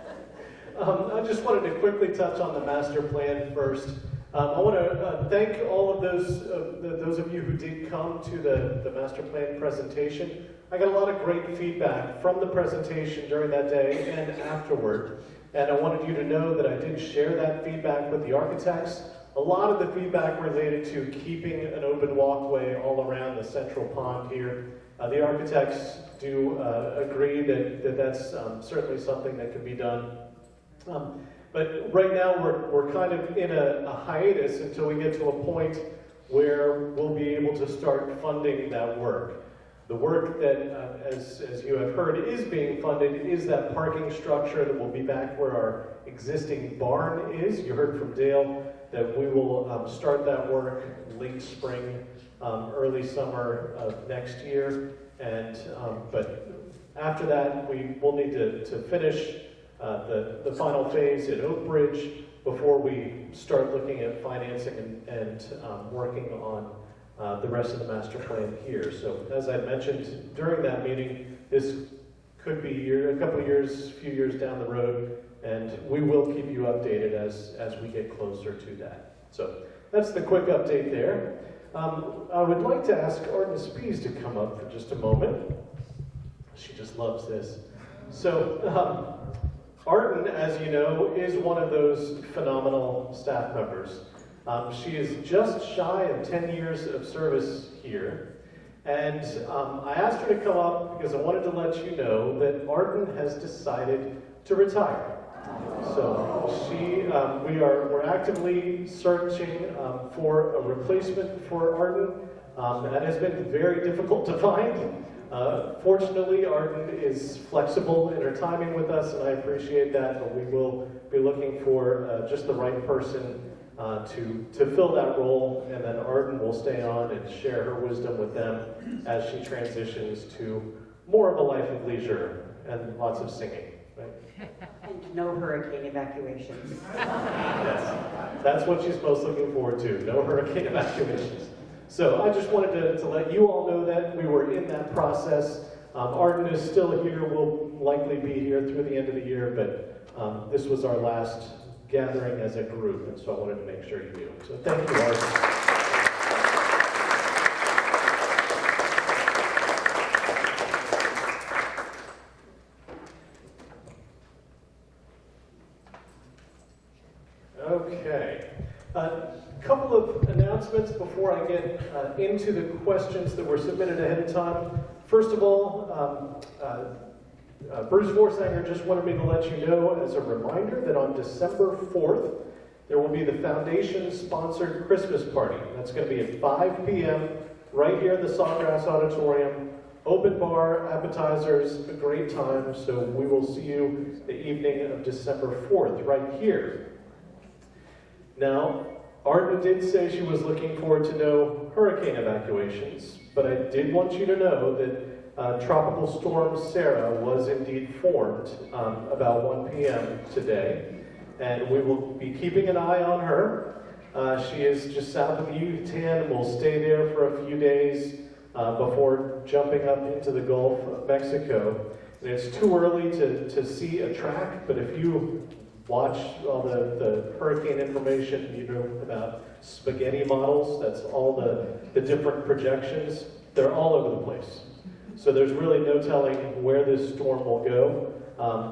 I just wanted to quickly touch on the master plan first. I want to thank all of those of you who did come to the master plan presentation. I got a lot of great feedback from the presentation during that day and afterward. And I wanted you to know that I did share that feedback with the architects. A lot of the feedback related to keeping an open walkway all around the central pond here. The architects do agree that that's certainly something that can be done. But right now we're kind of in a hiatus until we get to a point where we'll be able to start funding that work. The work that, as you have heard, is being funded is that parking structure that will be back where our existing barn is. You heard from Dale that we will start that work late spring, early summer of next year. And but after that, we will need to finish the final phase at Oak Bridge before we start looking at financing and working on the rest of the master plan here. So as I mentioned during that meeting, this could be a couple of years, few years down the road, and we will keep you updated as we get closer to that. So that's the quick update there. I would like to ask Arden Spies to come up for just a moment. She just loves this. So Arden, as you know, is one of those phenomenal staff members. She is just shy of 10 years of service here. And I asked her to come up because I wanted to let you know that Arden has decided to retire. So we're actively searching for a replacement for Arden. That has been very difficult to find. Fortunately, Arden is flexible in her timing with us, and I appreciate that, but we will be looking for just the right person to fill that role, and then Arden will stay on and share her wisdom with them as she transitions to more of a life of leisure and lots of singing. Right? And no hurricane evacuations. Yes, that's what she's most looking forward to, no hurricane evacuations. So I just wanted to let you all know that we were in that process. Arden is still here, will likely be here through the end of the year, but this was our last gathering as a group, and so I wanted to make sure you knew. So thank you, Arden. Okay. A couple of announcements before I get into the questions that were submitted ahead of time. First of all, Bruce Forsanger just wanted me to let you know as a reminder that on December 4th, there will be the Foundation-sponsored Christmas party. That's going to be at 5 p.m. right here in the Sawgrass Auditorium. Open bar, appetizers, a great time. So we will see you the evening of December 4th right here. Now, Arden did say she was looking forward to no hurricane evacuations, but I did want you to know that Tropical Storm Sarah was indeed formed about 1 p.m. today, and we will be keeping an eye on her. She is just south of the Yucatan and will stay there for a few days before jumping up into the Gulf of Mexico. And it's too early to see a track, but if you watch all the hurricane information, you know about spaghetti models, that's all the different projections, they're all over the place. So there's really no telling where this storm will go,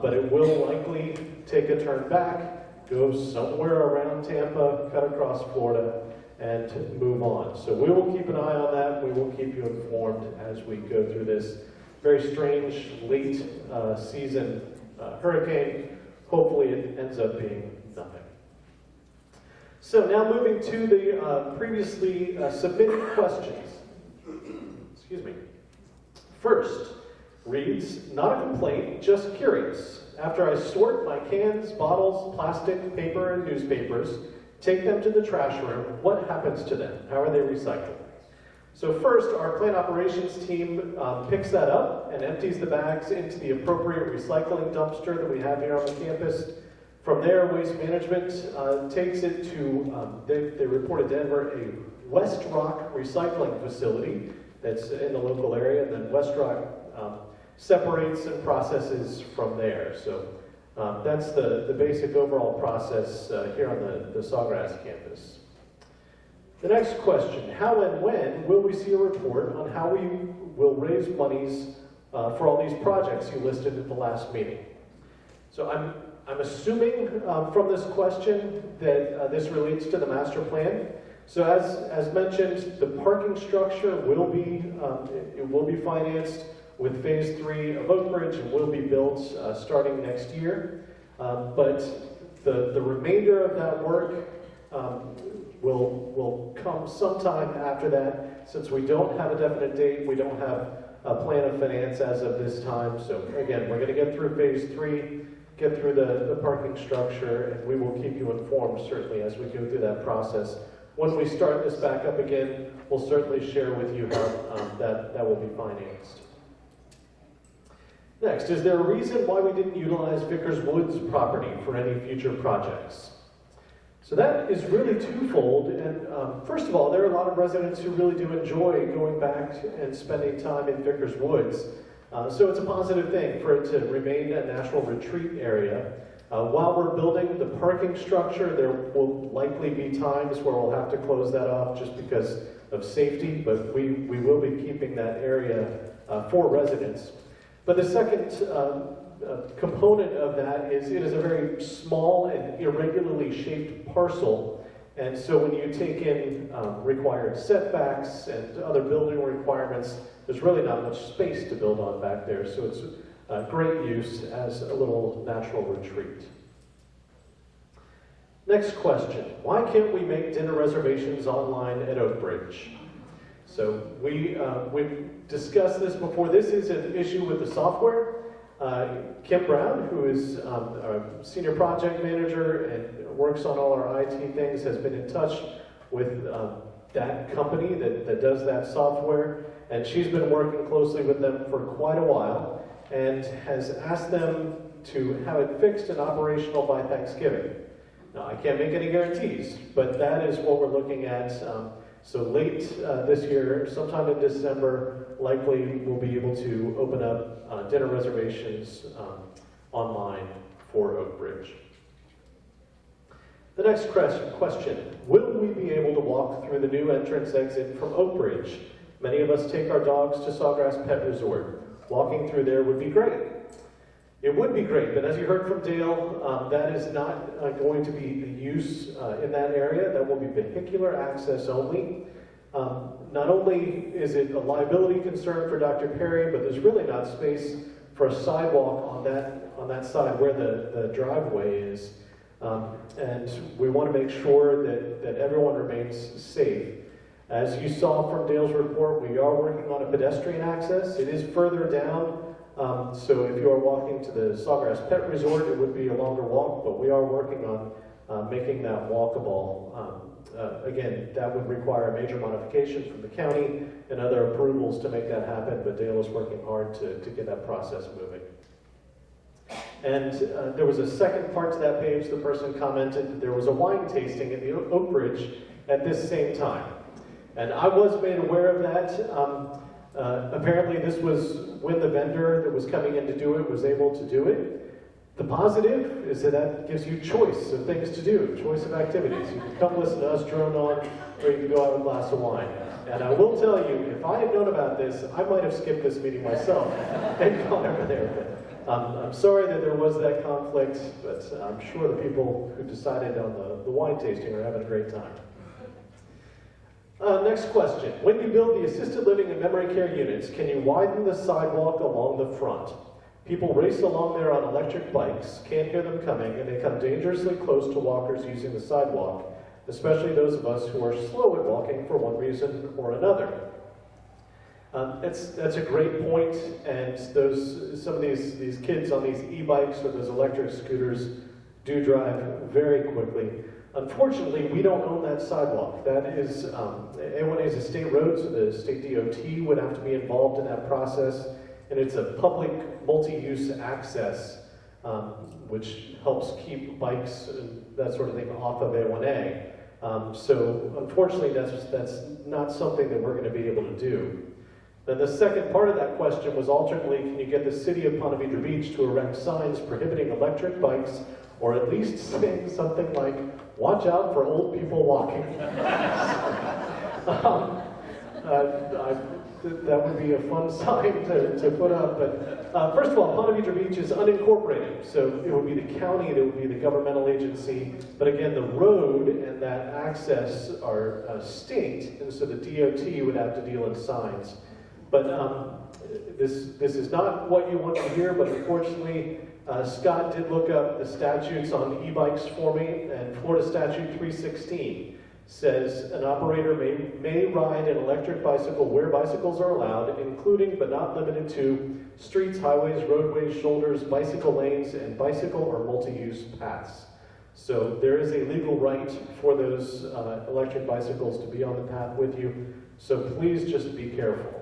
but it will likely take a turn back, go somewhere around Tampa, cut across Florida, and move on. So we will keep an eye on that. We will keep you informed as we go through this very strange late season hurricane. Hopefully it ends up being nothing. So now moving to the previously submitted questions. Excuse me. First, reads, not a complaint, just curious. After I sort my cans, bottles, plastic, paper, and newspapers, take them to the trash room. What happens to them? How are they recycled? So first, our plant operations team picks that up and empties the bags into the appropriate recycling dumpster that we have here on the campus. From there, Waste Management takes it to, they report to Denver, a West Rock recycling facility that's in the local area, and then West Rock separates and processes from there. So that's the basic overall process here on the Sawgrass campus. The next question, how and when will we see a report on how we will raise monies for all these projects you listed at the last meeting? So I'm assuming from this question that this relates to the master plan. So as mentioned, the parking structure will be financed with phase 3 of Oak Ridge and will be built starting next year. But the remainder of that work will come sometime after that. Since we don't have a definite date, we don't have a plan of finance as of this time. So again, we're going to get through phase 3, get through the parking structure, and we will keep you informed certainly as we go through that process. When we start this back up again, we'll certainly share with you how that will be financed. Next, is there a reason why we didn't utilize Vicar's Woods property for any future projects? So that is really twofold, and first of all, there are a lot of residents who really do enjoy going back and spending time in Vicar's Woods. So it's a positive thing for it to remain a natural retreat area. While we're building the parking structure, there will likely be times where we'll have to close that off just because of safety, but we will be keeping that area for residents. But the second component of that is it is a very small and irregularly shaped parcel, and so when you take in required setbacks and other building requirements, there's really not much space to build on back there, so it's great use as a little natural retreat. Next question, why can't we make dinner reservations online at Oak Ridge? So we've discussed this before. This is an issue with the software. Kim Brown, who is our senior project manager and works on all our IT things, has been in touch with that company that does that software, and she's been working closely with them for quite a while and has asked them to have it fixed and operational by Thanksgiving. Now, I can't make any guarantees, but that is what we're looking at. So late this year, sometime in December, likely we'll be able to open up dinner reservations online for Oak Ridge. The next question, will we be able to walk through the new entrance exit from Oak Ridge? Many of us take our dogs to Sawgrass Pet Resort. Walking through there would be great. It would be great, but as you heard from Dale, that is not going to be the use in that area. That will be vehicular access only. Not only is it a liability concern for Dr. Perry, but there's really not space for a sidewalk on that side where the driveway is. And we want to make sure that everyone remains safe. As you saw from Dale's report, we are working on a pedestrian access. It is further down. So if you are walking to the Sawgrass Pet Resort, it would be a longer walk, but we are working on making that walkable. Again, that would require a major modification from the county and other approvals to make that happen, but Dale is working hard to get that process moving. And there was a second part to that page. The person commented that there was a wine tasting at the Oak Ridge at this same time. And I was made aware of that. Apparently this was when the vendor that was coming in to do it was able to do it. The positive is that gives you choice of things to do, choice of activities. You can come listen to us drone on, or you can go have a glass of wine. And I will tell you, if I had known about this, I might have skipped this meeting myself and gone over there. But, I'm sorry that there was that conflict, but I'm sure the people who decided on the wine tasting are having a great time. Next question. When you build the assisted living and memory care units, can you widen the sidewalk along the front? People race along there on electric bikes, can't hear them coming, and they come dangerously close to walkers using the sidewalk, especially those of us who are slow at walking for one reason or another. That's a great point, and some of these kids on these e-bikes or those electric scooters do drive very quickly. Unfortunately, we don't own that sidewalk. That is, A1A is a state road, so the state DOT would have to be involved in that process, and it's a public multi-use access, which helps keep bikes and that sort of thing off of A1A. So unfortunately, that's not something that we're going to be able to do. Then the second part of that question was alternately, can you get the city of Ponte Vedra Beach to erect signs prohibiting electric bikes, or at least saying something like, watch out for old people walking. That would be a fun sign to put up. But first of all, Ponte Vedra Beach is unincorporated, so it would be the county that would be the governmental agency. But again, the road and that access are state, and so the DOT would have to deal in signs. But this is not what you want to hear, but unfortunately, Scott did look up the statutes on e-bikes for me, and Florida Statute 316 says an operator may ride an electric bicycle where bicycles are allowed, including but not limited to streets, highways, roadways, shoulders, bicycle lanes, and bicycle or multi-use paths. So there is a legal right for those electric bicycles to be on the path with you, so please just be careful.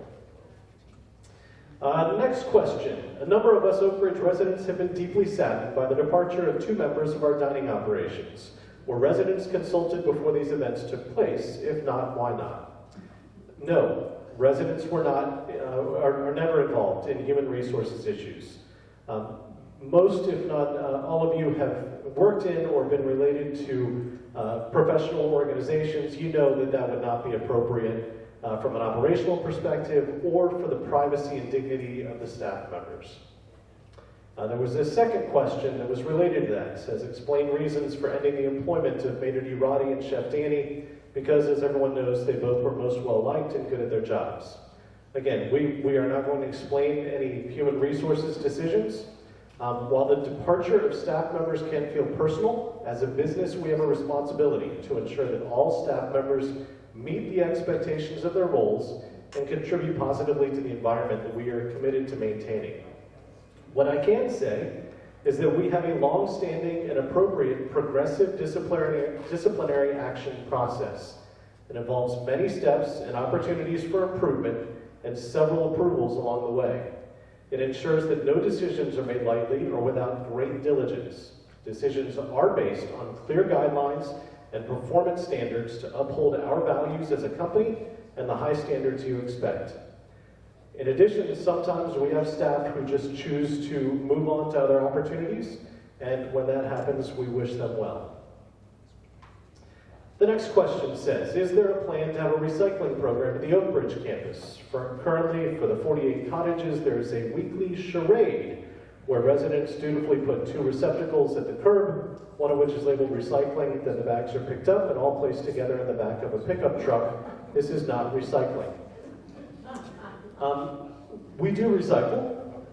Next question. A number of us Oak Ridge residents have been deeply saddened by the departure of 2 members of our dining operations. Were residents consulted before these events took place? If not, why not? No, residents were not, are never involved in human resources issues. Most, if not all of you, have worked in or been related to professional organizations. You know that that would not be appropriate from an operational perspective or for the privacy and dignity of the staff members. There was a second question that was related to that. It says, explain reasons for ending the employment of Maynard E. Roddy and Chef Danny, because as everyone knows, they both were most well-liked and good at their jobs. Again, we are not going to explain any human resources decisions. While the departure of staff members can feel personal, as a business we have a responsibility to ensure that all staff members meet the expectations of their roles and contribute positively to the environment that we are committed to maintaining. What I can say is that we have a long-standing and appropriate progressive disciplinary action process. It involves many steps and opportunities for improvement and several approvals along the way. It ensures that no decisions are made lightly or without great diligence. Decisions are based on clear guidelines and performance standards to uphold our values as a company and the high standards you expect. In addition, sometimes we have staff who just choose to move on to other opportunities, and when that happens, we wish them well. The next question says, is there a plan to have a recycling program at the Oak Ridge campus? Currently, for the 48 cottages, there is a weekly charade where residents dutifully put 2 receptacles at the curb, one of which is labeled recycling, then the bags are picked up and all placed together in the back of a pickup truck. This is not recycling. We do recycle.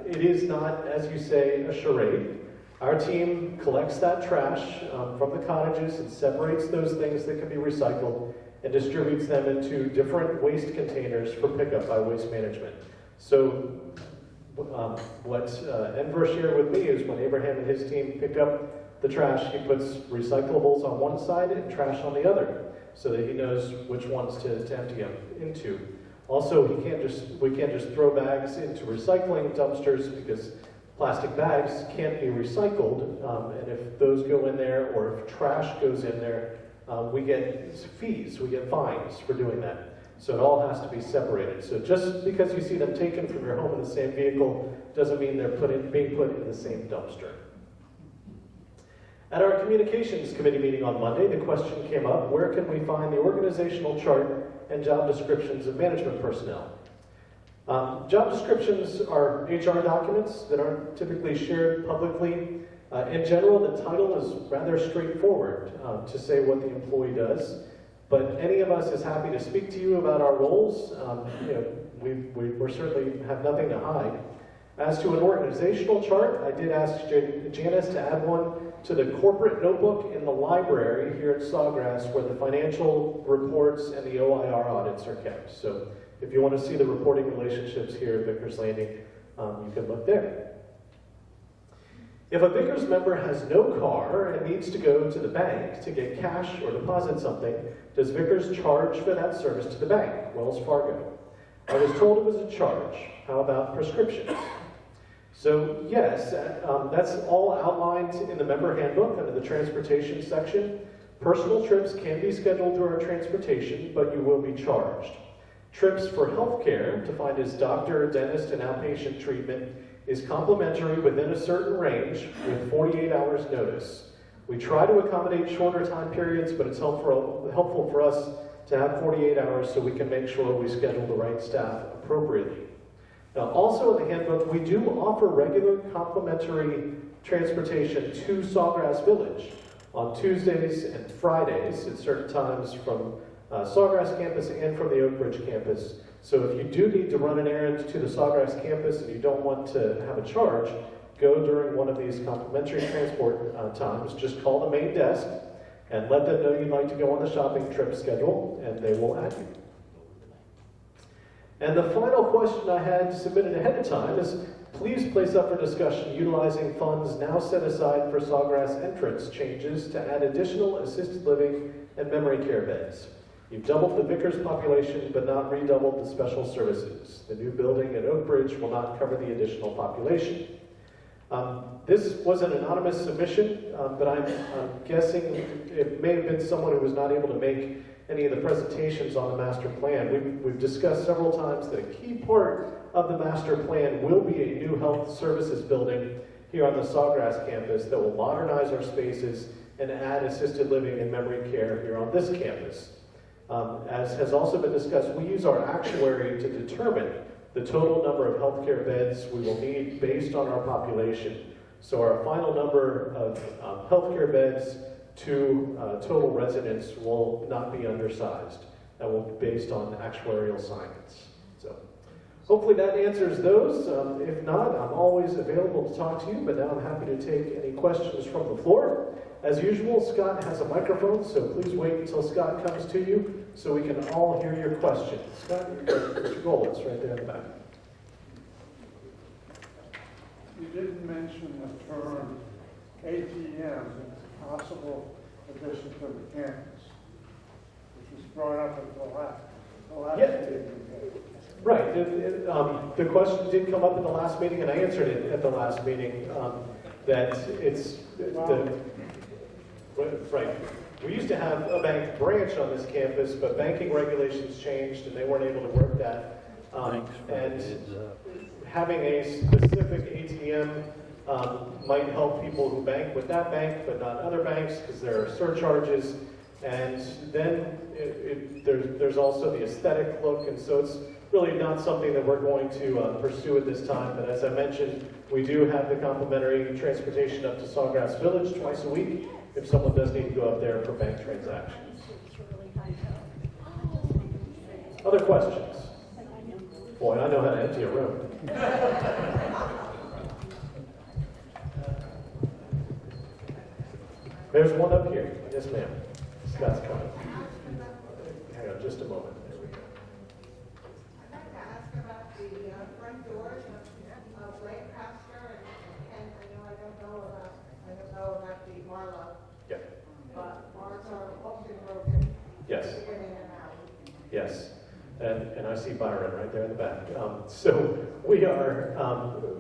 It is not, as you say, a charade. Our team collects that trash from the cottages and separates those things that can be recycled and distributes them into different waste containers for pickup by Waste Management. So what Enver shared with me is when Abraham and his team pick up the trash, he puts recyclables on one side and trash on the other so that he knows which ones to empty them into. Also, we can't just throw bags into recycling dumpsters because plastic bags can't be recycled, and if those go in there or if trash goes in there, we get fees, we get fines for doing that. So it all has to be separated. So just because you see them taken from your home in the same vehicle doesn't mean they're being put in the same dumpster. At our communications committee meeting on Monday, the question came up, where can we find the organizational chart and job descriptions of management personnel? Job descriptions are HR documents that aren't typically shared publicly. In general, the title is rather straightforward to say what the employee does, but any of us is happy to speak to you about our roles. We certainly have nothing to hide. As to an organizational chart, I did ask Janice to add one to the corporate notebook in the library here at Sawgrass where the financial reports and the OIR audits are kept. So if you want to see the reporting relationships here at Vicar's Landing, you can look there. If a Vickers member has no car and needs to go to the bank to get cash or deposit something, does Vickers charge for that service to the bank, Wells Fargo? I was told it was a charge. How about prescriptions? So yes, that's all outlined in the member handbook under the transportation section. Personal trips can be scheduled through our transportation, but you will be charged. Trips for healthcare, defined as doctor, dentist, and outpatient treatment, is complimentary within a certain range with 48 hours notice. We try to accommodate shorter time periods, but it's helpful for us to have 48 hours so we can make sure we schedule the right staff appropriately. Now, also in the handbook, we do offer regular complimentary transportation to Sawgrass Village on Tuesdays and Fridays at certain times from Sawgrass campus and from the Oak Ridge campus. So if you do need to run an errand to the Sawgrass campus and you don't want to have a charge, go during one of these complimentary transport times. Just call the main desk and let them know you'd like to go on the shopping trip schedule, and they will add you. And the final question I had submitted ahead of time is, please place up for discussion utilizing funds now set aside for Sawgrass entrance changes to add additional assisted living and memory care beds. You've doubled the Vickers population, but not redoubled the special services. The new building at Oak Ridge will not cover the additional population. This was an anonymous submission, but I'm guessing it may have been someone who was not able to make any of the presentations on the master plan. We've discussed several times that a key part of the master plan will be a new health services building here on the Sawgrass campus that will modernize our spaces and add assisted living and memory care here on this campus. As has also been discussed, we use our actuary to determine the total number of healthcare beds we will need based on our population. So our final number of healthcare beds to total residents will not be undersized. That will be based on actuarial science. So hopefully that answers those. If not, I'm always available to talk to you, but now I'm happy to take any questions from the floor. As usual, Scott has a microphone, so please wait until Scott comes to you so we can all hear your questions. Scott, Mr. Gold's right there in the back. You didn't mention the term ATM as a possible addition to the campus, which was brought up at the last meeting. Right. The question did come up in the last meeting, and I answered it at the last meeting, that it's right. We used to have a bank branch on this campus, but banking regulations changed, and they weren't able to work that. And having a specific ATM might help people who bank with that bank, but not other banks, because there are surcharges. And then there's also the aesthetic look, and so it's really not something that we're going to pursue at this time. But as I mentioned, we do have the complimentary transportation up to Sawgrass Village twice a week if someone does need to go up there for bank transactions. Other questions? Boy, I know how to empty a room. There's one up here. Yes, ma'am. Scott's coming. Hang on just a moment. There we go. I'd like to ask about the front doors of Lancaster, and I don't know about the Marlowe, Yeah. but ours are often broken. Yes. To get in and out. Yes. And I see Byron right there in the back. So we are,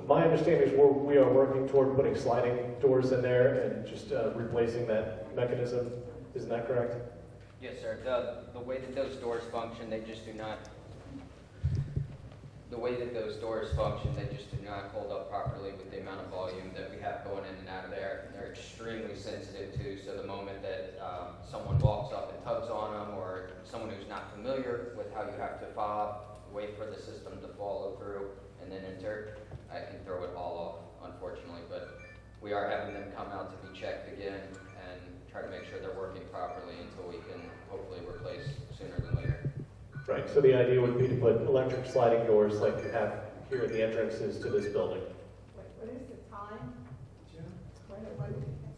my understanding is we are working toward putting sliding doors in there and just replacing that mechanism. Isn't that correct? Yes, sir. The way that those doors function, they just do not. The way that those doors function, they just do not hold up properly with the amount of volume that we have going in and out of there. They're extremely sensitive too. So the moment that someone walks up and tugs on them, or someone who's not familiar with how you have to fob, wait for the system to follow through, and then enter, I can throw it all off, unfortunately. But we are having them come out to be checked again and try to make sure they're working properly until we can hopefully replace sooner than later. Right. So the idea would be to put electric sliding doors like you have here at the entrances to this building. What is the time?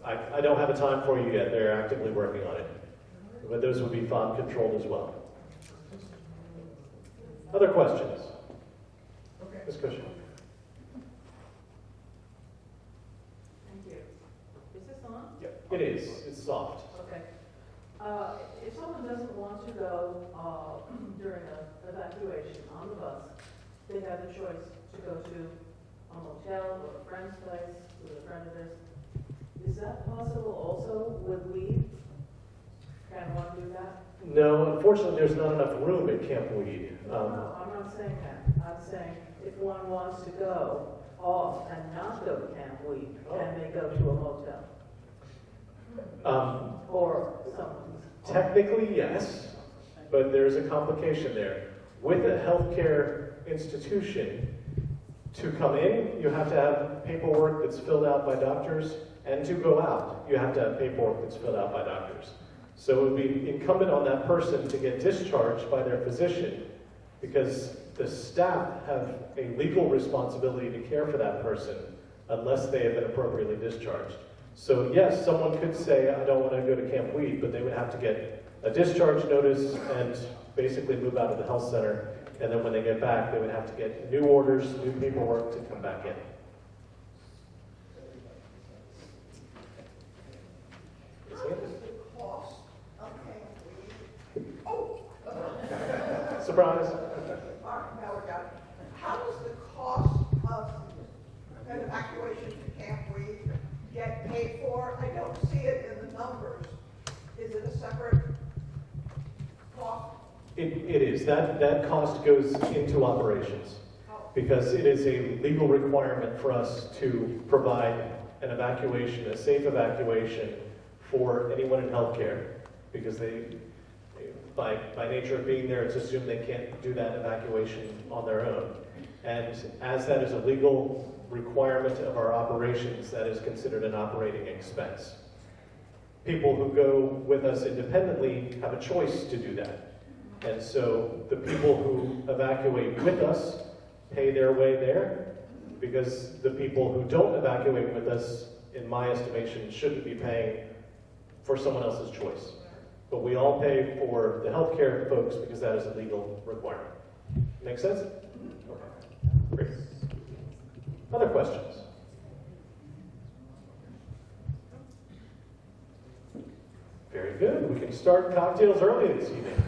I don't have a time for you yet. They're actively working on it. But those would be fob controlled as well. Other questions? Okay. Ms. Cushing. Thank It is. It's soft. Okay. If someone doesn't want to go during an evacuation on the bus, they have the choice to go to a motel or a friend's place with a friend of theirs. Is that possible also with weed? Can one do that? No, unfortunately, there's not enough room at Camp Weed. No, I'm not saying that. I'm saying if one wants to go off and not go to Camp Weed, can they go to a motel? Or something? Technically, yes, but there's a complication there. With a healthcare institution, to come in, you have to have paperwork that's filled out by doctors, and to go out, you have to have paperwork that's filled out by doctors. So it would be incumbent on that person to get discharged by their physician, because the staff have a legal responsibility to care for that person unless they have been appropriately discharged. So yes, someone could say, I don't want to go to Camp Weed, but they would have to get a discharge notice and basically move out of the health center. And then when they get back, they would have to get new orders, new paperwork to come back in. How does the cost of Camp Weed? Oh! Surprise. Now we got it. How does the cost of an evacuation to Camp Weed get paid for? I don't see it in the numbers. Is it a separate cost? It is. That cost goes into operations because it is a legal requirement for us to provide an evacuation, a safe evacuation for anyone in healthcare, because by nature of being there, it's assumed they can't do that evacuation on their own. And as that is a legal requirement of our operations, that is considered an operating expense. People who go with us independently have a choice to do that. And so the people who evacuate with us pay their way there, because the people who don't evacuate with us, in my estimation, shouldn't be paying for someone else's choice. But we all pay for the healthcare folks because that is a legal requirement. Make sense? Okay. Great. Other questions? Very good. We can start cocktails early this evening.